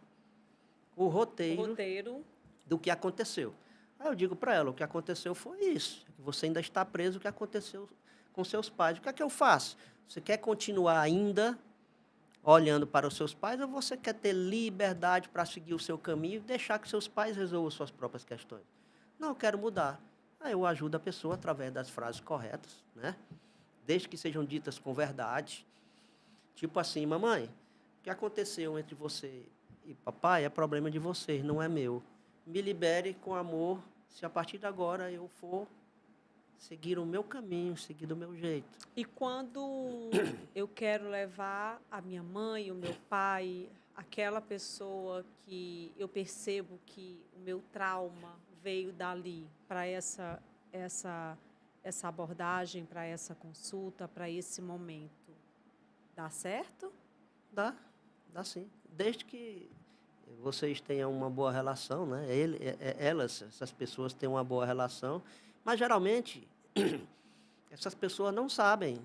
Speaker 2: o roteiro do que aconteceu. Aí eu digo para ela, o que aconteceu foi isso. Você ainda está preso, o que aconteceu com seus pais. O que é que eu faço? Você quer continuar ainda olhando para os seus pais ou você quer ter liberdade para seguir o seu caminho e deixar que seus pais resolvam suas próprias questões? Não, eu quero mudar. Aí eu ajudo a pessoa através das frases corretas, né? Desde que sejam ditas com verdade. Tipo assim, mamãe, o que aconteceu entre você e papai é problema de vocês, não é meu. Me libere com amor, se a partir de agora eu for seguir o meu caminho, seguir do meu jeito.
Speaker 1: E quando eu quero levar a minha mãe, o meu pai, aquela pessoa que eu percebo que o meu trauma veio dali para essa abordagem, para essa consulta, para esse momento, dá certo?
Speaker 2: Dá sim. Desde que vocês tenham uma boa relação, né? Essas pessoas têm uma boa relação, mas geralmente essas pessoas não sabem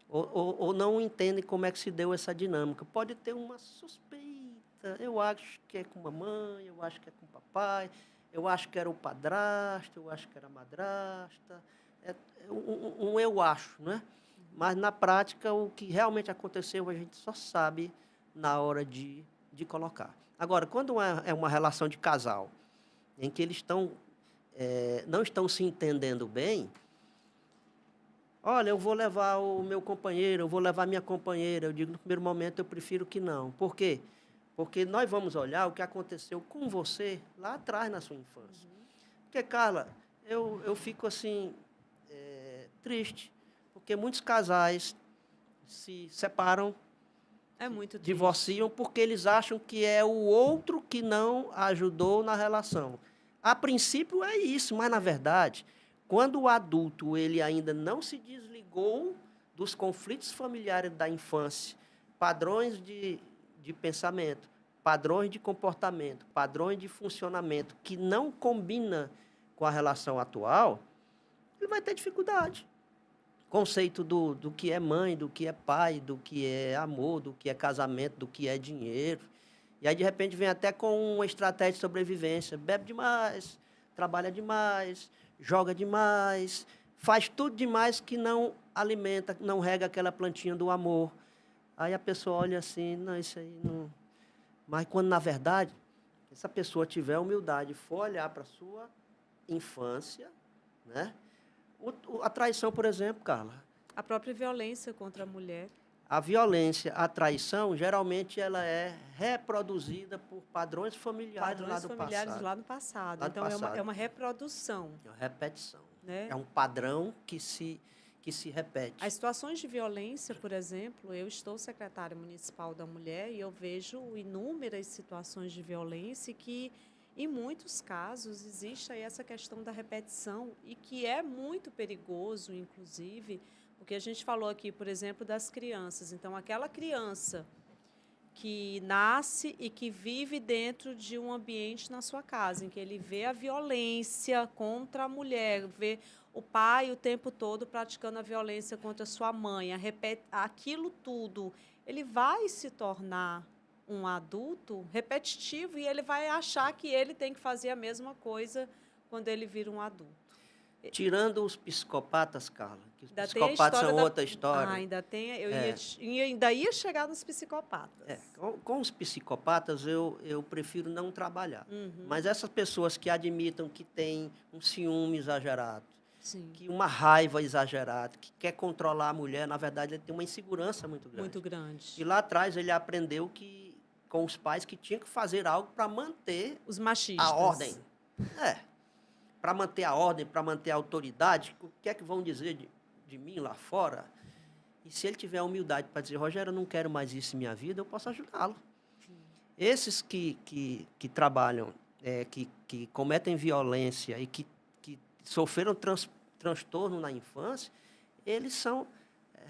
Speaker 2: ou não entendem como é que se deu essa dinâmica. Pode ter uma suspeita, eu acho que é com a mamãe, eu acho que é com o papai, eu acho que era o padrasto, eu acho que era a madrasta, eu acho, né? Mas, na prática, o que realmente aconteceu, a gente só sabe na hora de de colocar. Agora, quando é uma relação de casal, em que eles não estão se entendendo bem, olha, eu vou levar o meu companheiro, eu vou levar minha companheira. Eu digo, no primeiro momento, eu prefiro que não. Por quê? Porque nós vamos olhar o que aconteceu com você lá atrás na sua infância. Porque, Carla, eu fico assim, triste, porque muitos casais se separam,
Speaker 1: É muito triste.
Speaker 2: divorciam, porque eles acham que é o outro que não ajudou na relação. A princípio é isso, mas, na verdade, quando o adulto ele ainda não se desligou dos conflitos familiares da infância, padrões de pensamento, padrões de comportamento, padrões de funcionamento que não combina com a relação atual, ele vai ter dificuldade. Conceito do que é mãe, do que é pai, do que é amor, do que é casamento, do que é dinheiro. E aí, de repente, vem até com uma estratégia de sobrevivência. Bebe demais, trabalha demais, joga demais, faz tudo demais que não alimenta, não rega aquela plantinha do amor. Aí a pessoa olha assim, não, isso aí não... Mas quando, na verdade, essa pessoa tiver humildade e for olhar para a sua infância, né? A traição, por exemplo, Carla.
Speaker 1: A própria violência contra a mulher.
Speaker 2: A violência, a traição, geralmente ela é reproduzida por padrões familiares
Speaker 1: Lá no passado.
Speaker 2: Lá do
Speaker 1: Então,
Speaker 2: passado.
Speaker 1: é uma reprodução.
Speaker 2: É uma repetição.
Speaker 1: Né?
Speaker 2: É um padrão que se repete.
Speaker 1: As situações de violência, por exemplo, eu estou secretária municipal da mulher e eu vejo inúmeras situações de violência que, em muitos casos, existe aí essa questão da repetição e que é muito perigoso, inclusive, porque a gente falou aqui, por exemplo, das crianças. Então, aquela criança que nasce e que vive dentro de um ambiente na sua casa, em que ele vê a violência contra a mulher, vê o pai o tempo todo praticando a violência contra a sua mãe, aquilo tudo, ele vai se tornar um adulto repetitivo e ele vai achar que ele tem que fazer a mesma coisa quando ele vira um adulto.
Speaker 2: Tirando os psicopatas, Carla, que os psicopatas são outra história.
Speaker 1: Ainda tem, ainda ia chegar nos psicopatas.
Speaker 2: Com os psicopatas, eu prefiro não trabalhar. Mas essas pessoas que admitam que têm um ciúme exagerado,
Speaker 1: Sim.
Speaker 2: que uma raiva exagerada, que quer controlar a mulher, na verdade, ele tem uma insegurança muito grande.
Speaker 1: Muito grande.
Speaker 2: E lá atrás ele aprendeu que, com os pais, que tinha que fazer algo para manter
Speaker 1: os machistas.
Speaker 2: A ordem. Para manter a ordem, para manter a autoridade, o que é que vão dizer de mim lá fora? E se ele tiver a humildade para dizer, Rogério, eu não quero mais isso em minha vida, eu posso ajudá-lo. Esses que trabalham, que cometem violência e que sofreram transtorno na infância, eles são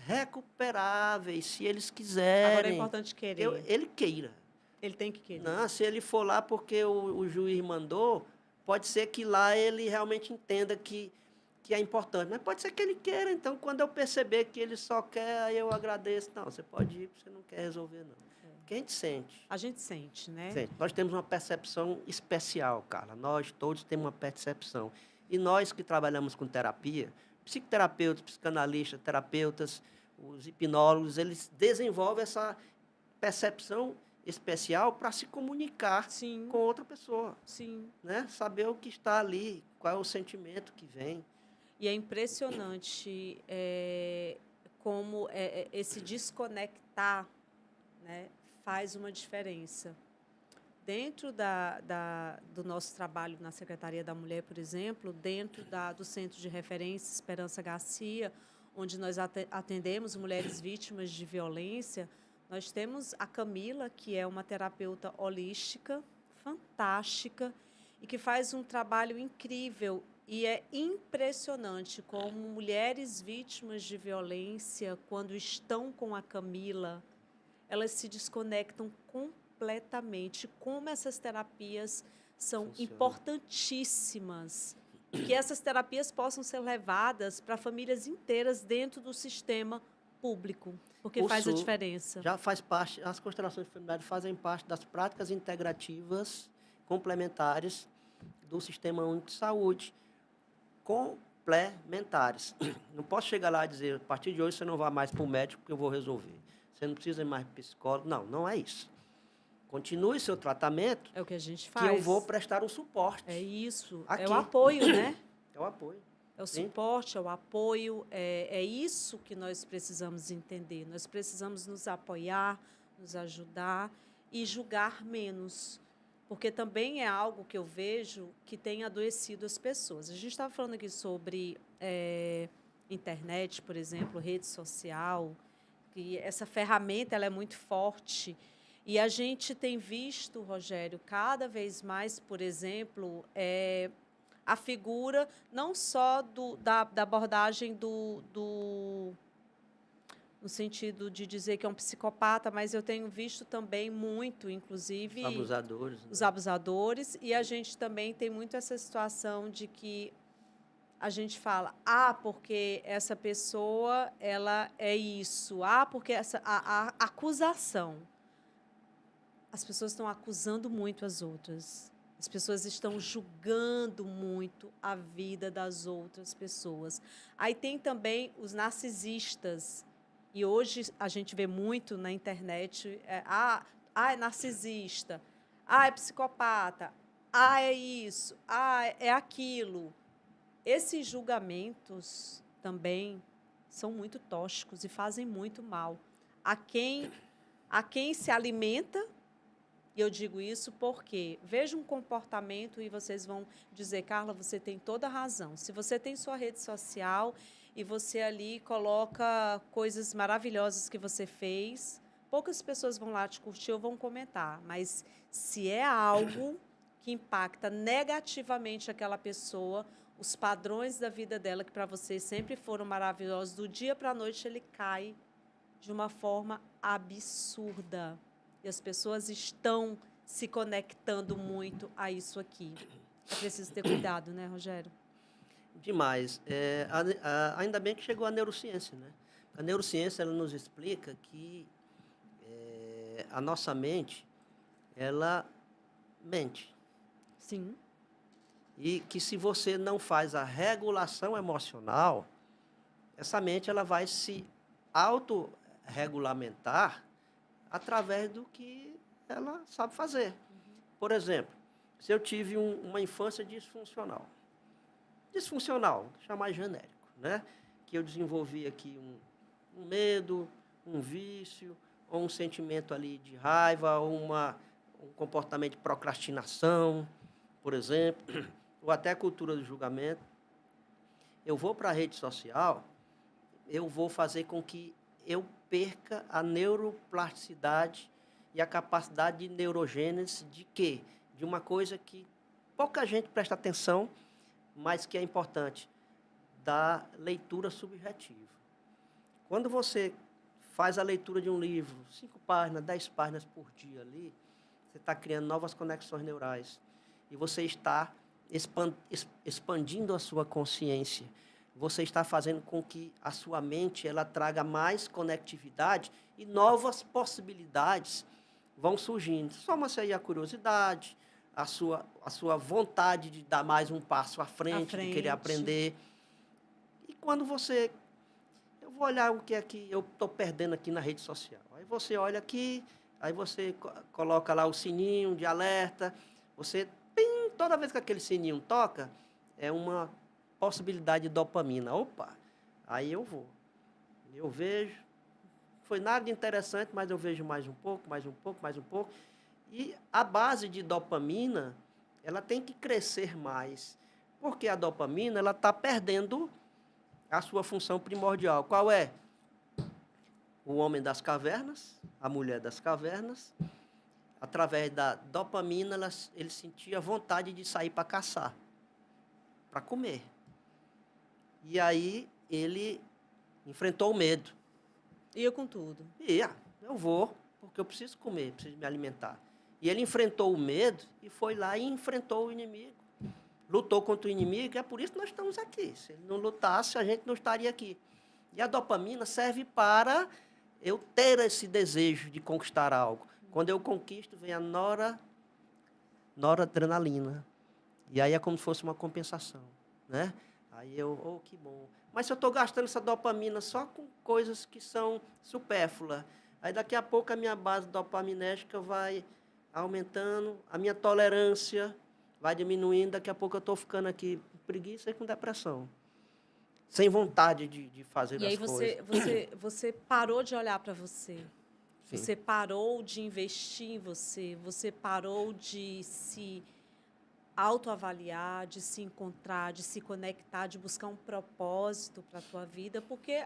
Speaker 2: recuperáveis, se eles quiserem.
Speaker 1: Agora é importante querer.
Speaker 2: Ele queira.
Speaker 1: Ele tem que querer.
Speaker 2: Não, se ele for lá porque o juiz mandou, pode ser que lá ele realmente entenda que é importante. Mas pode ser que ele queira. Então, quando eu perceber que ele só quer, aí eu agradeço. Não, você pode ir, porque você não quer resolver, não. Porque a gente sente.
Speaker 1: A gente sente, né?
Speaker 2: Sente. Nós temos uma percepção especial, Carla. Nós todos temos uma percepção. E nós que trabalhamos com terapia, psicoterapeutas, psicanalistas, terapeutas, os hipnólogos, eles desenvolvem essa percepção especial para se comunicar
Speaker 1: Sim.
Speaker 2: com outra pessoa.
Speaker 1: Sim.
Speaker 2: Né? Saber o que está ali, qual é o sentimento que vem.
Speaker 1: E é impressionante como esse desconectar, né, faz uma diferença. Dentro do nosso trabalho na Secretaria da Mulher, por exemplo, dentro do Centro de Referência Esperança Garcia, onde nós atendemos mulheres vítimas de violência, nós temos a Camila, que é uma terapeuta holística, fantástica, e que faz um trabalho incrível. E é impressionante como mulheres vítimas de violência, quando estão com a Camila, elas se desconectam completamente. Como essas terapias são importantíssimas. E que essas terapias possam ser levadas para famílias inteiras dentro do sistema público, porque faz a diferença.
Speaker 2: Já faz parte, as constelações familiares fazem parte das práticas integrativas complementares do Sistema Único de Saúde. Complementares. Não posso chegar lá e dizer, a partir de hoje você não vai mais para o médico porque eu vou resolver. Você não precisa ir mais para o psicólogo. Não, não é isso. Continue seu tratamento,
Speaker 1: É o que a gente
Speaker 2: que
Speaker 1: faz.
Speaker 2: eu vou prestar um suporte.
Speaker 1: É isso.
Speaker 2: Aqui.
Speaker 1: É o apoio, né?
Speaker 2: É o apoio.
Speaker 1: É o
Speaker 2: Sim.
Speaker 1: suporte, é o apoio. É isso que nós precisamos entender. Nós precisamos nos apoiar, nos ajudar e julgar menos. Porque também é algo que eu vejo que tem adoecido as pessoas. A gente estava falando aqui sobre internet, por exemplo, rede social, que essa ferramenta ela é muito forte. E a gente tem visto, Rogério, cada vez mais, por exemplo, a figura não só da abordagem no sentido de dizer que é um psicopata, mas eu tenho visto também muito, inclusive,
Speaker 2: Os abusadores. Né?
Speaker 1: Os abusadores, e a gente também tem muito essa situação de que a gente fala, porque essa pessoa ela é isso, porque a acusação. As pessoas estão acusando muito as outras. As pessoas estão julgando muito a vida das outras pessoas. Aí tem também os narcisistas. E hoje a gente vê muito na internet, é narcisista, é psicopata, é isso, é aquilo. Esses julgamentos também são muito tóxicos e fazem muito mal a quem se alimenta. E eu digo isso porque veja um comportamento e vocês vão dizer, Carla, você tem toda a razão. Se você tem sua rede social e você ali coloca coisas maravilhosas que você fez, poucas pessoas vão lá te curtir ou vão comentar. Mas se é algo que impacta negativamente aquela pessoa, os padrões da vida dela, que para você sempre foram maravilhosos, do dia para a noite ele cai de uma forma absurda. E as pessoas estão se conectando muito a isso aqui. É preciso ter cuidado, né, Rogério?
Speaker 2: Demais. Ainda bem que chegou a neurociência, né? A neurociência ela nos explica que a nossa mente, ela mente.
Speaker 1: Sim.
Speaker 2: E que se você não faz a regulação emocional, essa mente ela vai se autorregulamentar através do que ela sabe fazer. Por exemplo, se eu tive uma infância disfuncional, vou chamar genérico, né? Que eu desenvolvi aqui um medo, um vício, ou um sentimento ali de raiva, ou um comportamento de procrastinação, por exemplo, ou até a cultura do julgamento. Eu vou para a rede social, eu vou fazer com que eu perca a neuroplasticidade e a capacidade de neurogênese de quê? De uma coisa que pouca gente presta atenção, mas que é importante, da leitura subjetiva. Quando você faz a leitura de um livro, 5 páginas, 10 páginas por dia ali, você está criando novas conexões neurais e você está expandindo a sua consciência. Você está fazendo com que a sua mente ela traga mais conectividade e novas possibilidades vão surgindo. Soma-se aí a curiosidade, a sua vontade de dar mais um passo à frente, de querer aprender. E quando você... Eu vou olhar o que é que eu estou perdendo aqui na rede social. Aí você olha aqui, aí você coloca lá o sininho de alerta, você... toda vez que aquele sininho toca, é uma possibilidade de dopamina. Opa, aí eu vou. Eu vejo, foi nada de interessante, mas eu vejo mais um pouco, mais um pouco, mais um pouco. E a base de dopamina, ela tem que crescer mais. Porque a dopamina, ela está perdendo a sua função primordial. Qual é? O homem das cavernas, a mulher das cavernas, através da dopamina, ele sentia vontade de sair para caçar, para comer. E aí ele enfrentou o medo.
Speaker 1: Ia com tudo.
Speaker 2: Eu vou, porque eu preciso comer, preciso me alimentar. E ele enfrentou o medo e foi lá e enfrentou o inimigo. Lutou contra o inimigo, e é por isso que nós estamos aqui. Se ele não lutasse, a gente não estaria aqui. E a dopamina serve para eu ter esse desejo de conquistar algo. Quando eu conquisto, vem a noradrenalina. E aí é como se fosse uma compensação, né? Aí que bom. Mas se eu estou gastando essa dopamina só com coisas que são supérfluas, aí daqui a pouco a minha base dopaminérgica vai aumentando, a minha tolerância vai diminuindo, daqui a pouco eu estou ficando aqui com preguiça e com depressão, sem vontade de fazer
Speaker 1: E aí
Speaker 2: as coisas.
Speaker 1: você parou de olhar para você.
Speaker 2: Sim,
Speaker 1: Você parou de investir em você. Você parou de se autoavaliar, de se encontrar, de se conectar, de buscar um propósito para a tua vida, porque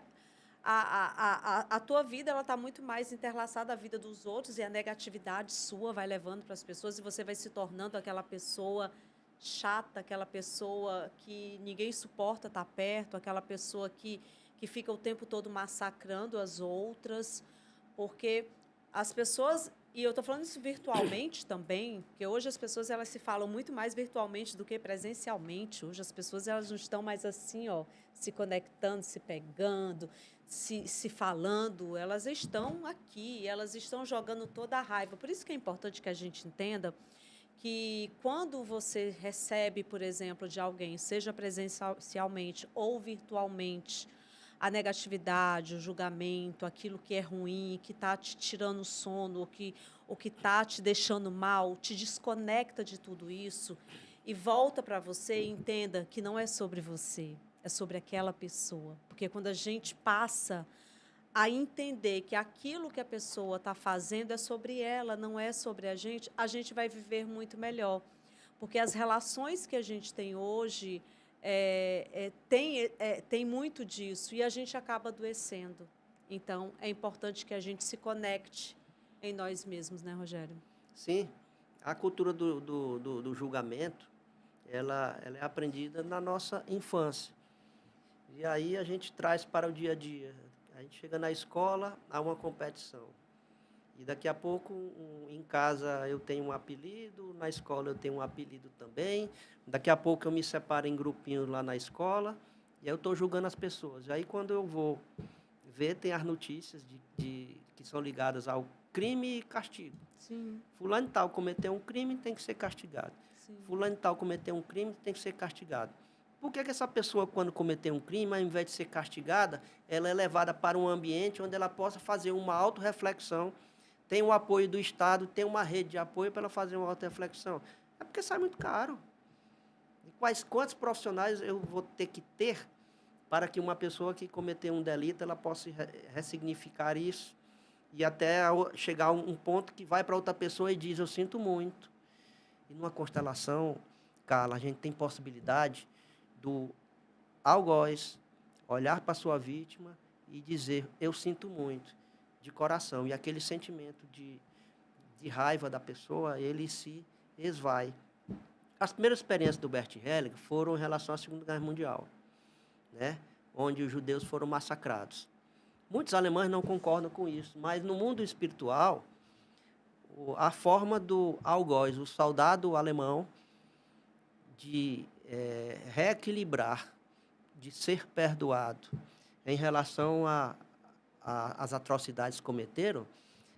Speaker 1: a tua vida ela está muito mais interlaçada à vida dos outros e a negatividade sua vai levando para as pessoas e você vai se tornando aquela pessoa chata, aquela pessoa que ninguém suporta estar perto, aquela pessoa que fica o tempo todo massacrando as outras, porque as pessoas, e eu estou falando isso virtualmente também, porque hoje as pessoas elas se falam muito mais virtualmente do que presencialmente. Hoje as pessoas elas não estão mais assim, ó, se conectando, se pegando, se falando, elas estão aqui, elas estão jogando toda a raiva. Por isso que é importante que a gente entenda que quando você recebe, por exemplo, de alguém, seja presencialmente ou virtualmente, a negatividade, o julgamento, aquilo que é ruim, que está te tirando o sono, o que está te deixando mal, te desconecta de tudo isso e volta para você e entenda que não é sobre você, é sobre aquela pessoa. Porque quando a gente passa a entender que aquilo que a pessoa está fazendo é sobre ela, não é sobre a gente vai viver muito melhor. Porque as relações que a gente tem hoje tem muito disso e a gente acaba adoecendo. Então, é importante que a gente se conecte em nós mesmos, né, Rogério?
Speaker 2: sim. A cultura do julgamento, ela é aprendida na nossa infância. E aí a gente traz para o dia a dia. A gente chega na escola, há uma competição. E daqui a pouco, em casa eu tenho um apelido, na escola eu tenho um apelido também. Daqui a pouco eu me separo em grupinhos lá na escola, e aí eu estou julgando as pessoas. E aí quando eu vou ver, tem as notícias que são ligadas ao crime e castigo.
Speaker 1: Sim,
Speaker 2: Fulano tal cometeu um crime, tem que ser castigado.
Speaker 1: sim.
Speaker 2: Fulano tal cometeu um crime, tem que ser castigado. Por que essa pessoa, quando cometeu um crime, ao invés de ser castigada, ela é levada para um ambiente onde ela possa fazer uma autorreflexão, tem o apoio do Estado, tem uma rede de apoio para ela fazer uma autorreflexão? É porque sai muito caro. E quantos profissionais eu vou ter que ter para que uma pessoa que cometeu um delito, ela possa ressignificar isso e até chegar a um ponto que vai para outra pessoa e diz, eu sinto muito. E numa constelação, Carla, a gente tem possibilidade do algoz olhar para a sua vítima e dizer, eu sinto muito, de coração. E aquele sentimento de raiva da pessoa, ele se esvai. As primeiras experiências do Bert Hellinger foram em relação à Segunda Guerra Mundial, né? Onde os judeus foram massacrados. Muitos alemães não concordam com isso, mas no mundo espiritual, a forma do algoz, o soldado alemão, de reequilibrar, de ser perdoado em relação às atrocidades que cometeram,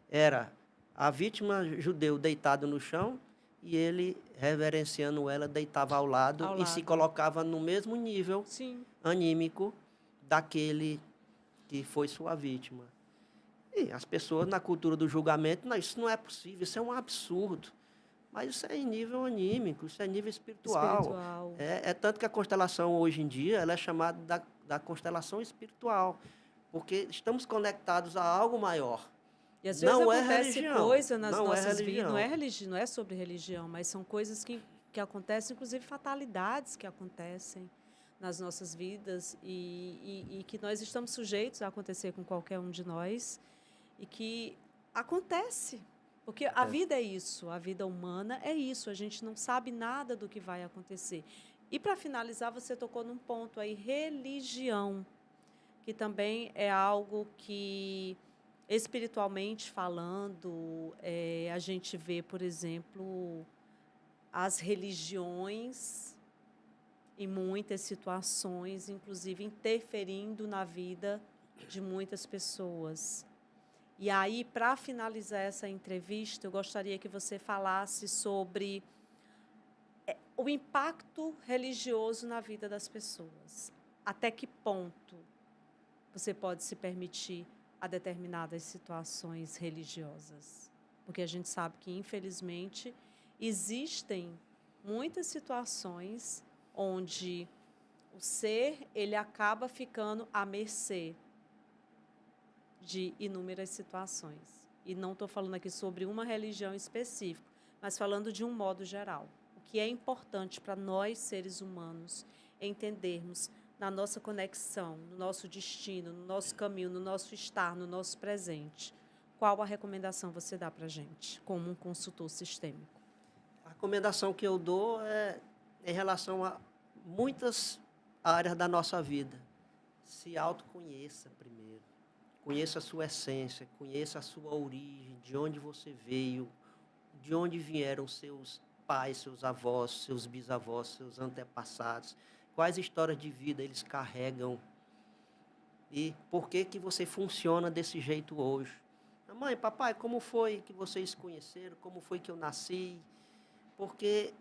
Speaker 2: era a vítima judeu deitada no chão e ele, reverenciando ela, deitava ao lado
Speaker 1: Ao
Speaker 2: e se
Speaker 1: lado.
Speaker 2: colocava no mesmo nível
Speaker 1: Sim.
Speaker 2: anímico daquele que foi sua vítima. E as pessoas, na cultura do julgamento, não, isso não é possível, isso é um absurdo. Mas isso é em nível anímico, isso é em nível espiritual.
Speaker 1: Espiritual.
Speaker 2: É tanto que a constelação, hoje em dia, ela é chamada da constelação espiritual, porque estamos conectados a algo maior.
Speaker 1: E às vezes
Speaker 2: Não é
Speaker 1: acontece
Speaker 2: religião,
Speaker 1: coisa nas
Speaker 2: não é
Speaker 1: nossas vidas,
Speaker 2: religião.
Speaker 1: não é sobre religião, mas são coisas que acontecem, inclusive fatalidades que acontecem nas nossas vidas e que nós estamos sujeitos a acontecer com qualquer um de nós e que acontece. Porque a
Speaker 2: Acontece.
Speaker 1: vida é isso, a vida humana é isso, a gente não sabe nada do que vai acontecer. E para finalizar, você tocou num ponto aí, religião, que também é algo que, espiritualmente falando, a gente vê, por exemplo, as religiões, em muitas situações, inclusive interferindo na vida de muitas pessoas. E aí, para finalizar essa entrevista, eu gostaria que você falasse sobre o impacto religioso na vida das pessoas. Até que ponto você pode se permitir a determinadas situações religiosas? porque a gente sabe que, infelizmente, existem muitas situações onde o ser ele acaba ficando à mercê de inúmeras situações. E não estou falando aqui sobre uma religião específica, mas falando de um modo geral. O que é importante para nós, seres humanos, entendermos na nossa conexão, no nosso destino, no nosso caminho, no nosso estar, no nosso presente. Qual a recomendação você dá para a gente, como um consultor sistêmico?
Speaker 2: A recomendação que eu dou é em relação a muitas áreas da nossa vida. Se autoconheça primeiro. Conheça a sua essência, conheça a sua origem, de onde você veio, de onde vieram seus pais, seus avós, seus bisavós, seus antepassados, quais histórias de vida eles carregam e por que que você funciona desse jeito hoje. Mãe, papai, como foi que vocês se conheceram? Como foi que eu nasci? Porque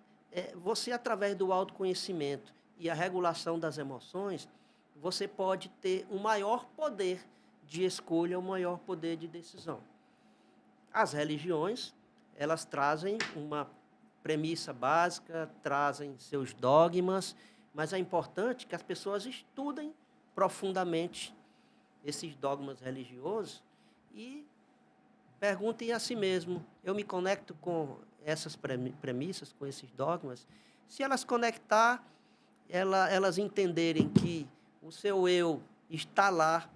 Speaker 2: você, através do autoconhecimento e a regulação das emoções, você pode ter um maior poder de escolha, um maior poder de decisão. As religiões, elas trazem uma premissa básica, trazem seus dogmas, mas é importante que as pessoas estudem profundamente esses dogmas religiosos e perguntem a si mesmo, eu me conecto com essas premissas, com esses dogmas? Se elas conectar, elas entenderem que o seu eu está lá,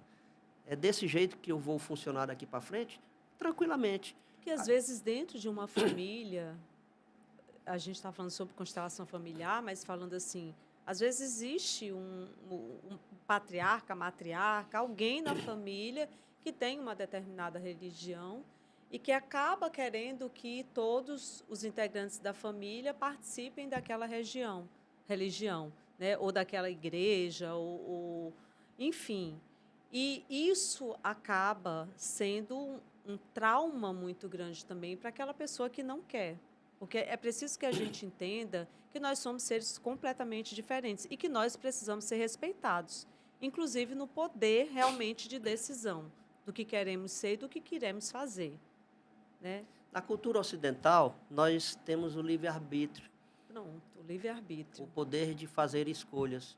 Speaker 2: é desse jeito que eu vou funcionar daqui para frente, tranquilamente.
Speaker 1: Porque, às vezes, dentro de uma família, a gente está falando sobre constelação familiar, mas falando assim, às vezes existe um patriarca, matriarca, alguém na família que tem uma determinada religião e que acaba querendo que todos os integrantes da família participem daquela religião, né? Ou daquela igreja, enfim. E isso acaba sendo um trauma muito grande também para aquela pessoa que não quer. Porque é preciso que a gente entenda que nós somos seres completamente diferentes e que nós precisamos ser respeitados, inclusive no poder realmente de decisão do que queremos ser e do que queremos fazer, né?
Speaker 2: Na cultura ocidental, nós temos o livre-arbítrio,
Speaker 1: Pronto, o
Speaker 2: o
Speaker 1: livre-arbítrio.
Speaker 2: poder de fazer escolhas.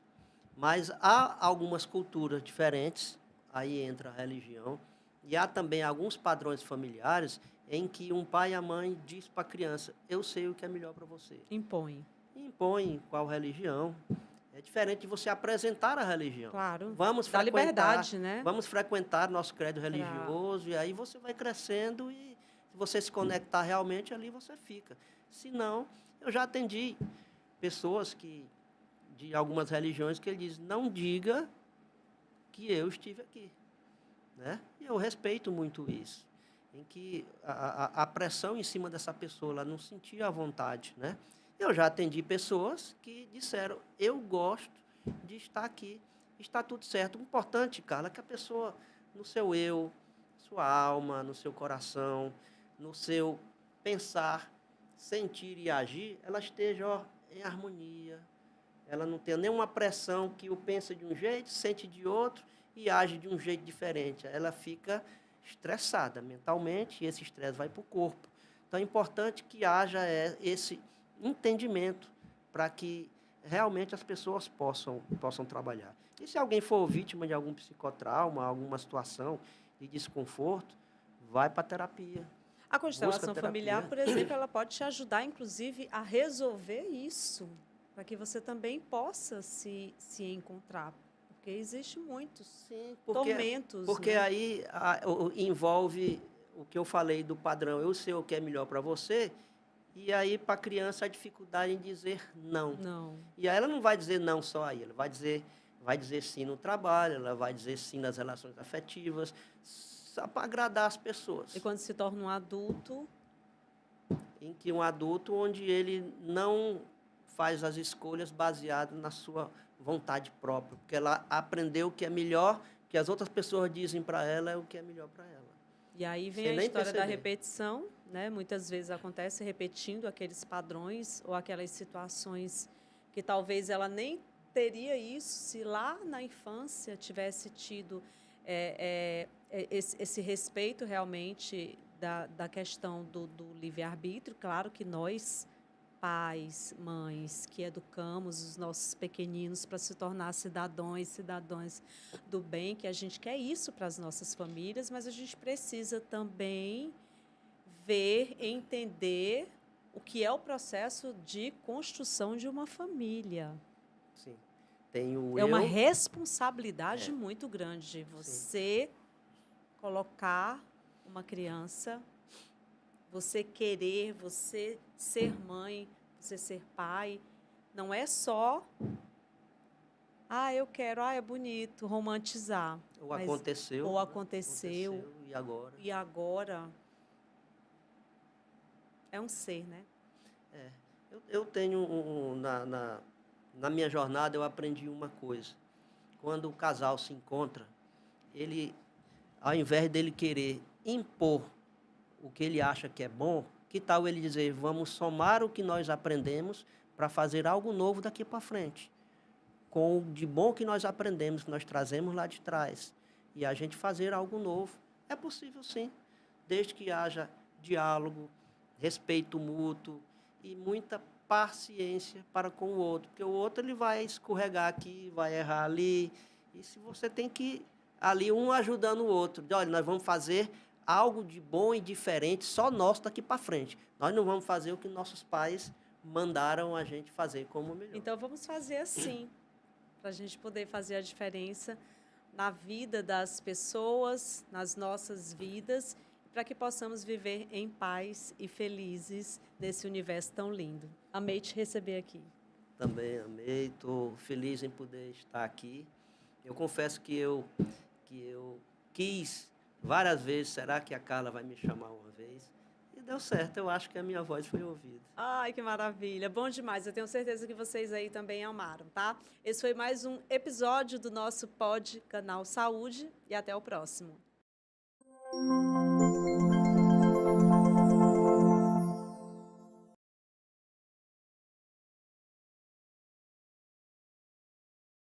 Speaker 2: Mas há algumas culturas diferentes, aí entra a religião, e há também alguns padrões familiares em que um pai e a mãe diz para a criança, eu sei o que é melhor para você.
Speaker 1: Impõe.
Speaker 2: E impõe qual religião. É diferente de você apresentar a religião.
Speaker 1: Claro.
Speaker 2: Vamos
Speaker 1: Dá
Speaker 2: frequentar,
Speaker 1: liberdade, né?
Speaker 2: vamos frequentar nosso credo religioso, e aí você vai crescendo e se você se conectar realmente, ali você fica. Se não, eu já atendi pessoas de algumas religiões que ele diz, não diga que eu estive aqui. Né? E eu respeito muito isso, em que a pressão em cima dessa pessoa, ela não sentia a vontade. Né? Eu já atendi pessoas que disseram, eu gosto de estar aqui, está tudo certo. O importante, Carla, é que a pessoa, no seu eu, sua alma, no seu coração, no seu pensar, sentir e agir, ela esteja em harmonia, ela não tenha nenhuma pressão que o pensa de um jeito, sente de outro e age de um jeito diferente. Ela fica estressada mentalmente e esse estresse vai para o corpo. Então, é importante que haja esse entendimento para que realmente as pessoas possam trabalhar. E se alguém for vítima de algum psicotrauma, alguma situação de desconforto, vai para a terapia.
Speaker 1: A constelação familiar, por exemplo, ela pode te ajudar, inclusive, a resolver isso, para que você também possa se encontrar. Porque existe muitos tormentos.
Speaker 2: Porque
Speaker 1: né?
Speaker 2: aí envolve o que eu falei do padrão, eu sei o que é melhor para você, e aí para a criança a dificuldade em dizer não.
Speaker 1: Não.
Speaker 2: E aí ela não vai dizer não só aí, ela vai dizer sim no trabalho, ela vai dizer sim nas relações afetivas, só para agradar as pessoas.
Speaker 1: E quando se torna um adulto?
Speaker 2: Em que um adulto onde ele não faz as escolhas baseadas na sua vontade própria, porque ela aprendeu que é melhor, que as outras pessoas dizem para ela é o que é melhor para ela.
Speaker 1: E aí vem a história da repetição, né? Muitas vezes acontece repetindo aqueles padrões ou aquelas situações que talvez ela nem teria isso se lá na infância tivesse tido esse respeito realmente da questão do livre-arbítrio. Claro que nós, pais, mães, que educamos os nossos pequeninos para se tornar cidadãos do bem, que a gente quer isso para as nossas famílias, mas a gente precisa também ver, entender o que é o processo de construção de uma família.
Speaker 2: Sim. Tem o
Speaker 1: É uma
Speaker 2: eu,
Speaker 1: responsabilidade muito grande você colocar uma criança, você querer, você ser mãe, você ser pai. Não é só, eu quero, é bonito, romantizar.
Speaker 2: ou
Speaker 1: Mas,
Speaker 2: aconteceu,
Speaker 1: ou
Speaker 2: né?
Speaker 1: aconteceu,
Speaker 2: E agora?
Speaker 1: e agora é um ser, né?
Speaker 2: Eu tenho, na minha jornada, eu aprendi uma coisa. Quando o casal se encontra, ele, ao invés dele querer impor o que ele acha que é bom, que tal ele dizer, vamos somar o que nós aprendemos para fazer algo novo daqui para frente, com o de bom que nós aprendemos, que nós trazemos lá de trás, e a gente fazer algo novo. É possível sim, desde que haja diálogo, respeito mútuo e muita paciência para com o outro, porque o outro ele vai escorregar aqui, vai errar ali, e se você tem que ali um ajudando o outro, olha, nós vamos fazer algo de bom e diferente só nosso daqui para frente. Nós não vamos fazer o que nossos pais mandaram a gente fazer como melhor.
Speaker 1: Então, vamos fazer assim, para a gente poder fazer a diferença na vida das pessoas, nas nossas vidas, para que possamos viver em paz e felizes nesse universo tão lindo. Amei te receber aqui.
Speaker 2: Também amei, estou feliz em poder estar aqui. Eu confesso que eu quis várias vezes, será que a Carla vai me chamar uma vez? E deu certo, eu acho que a minha voz foi ouvida.
Speaker 1: Ai, que maravilha, bom demais. Eu tenho certeza que vocês aí também amaram, tá? Esse foi mais um episódio do nosso Pod Canal Saúde e até o próximo.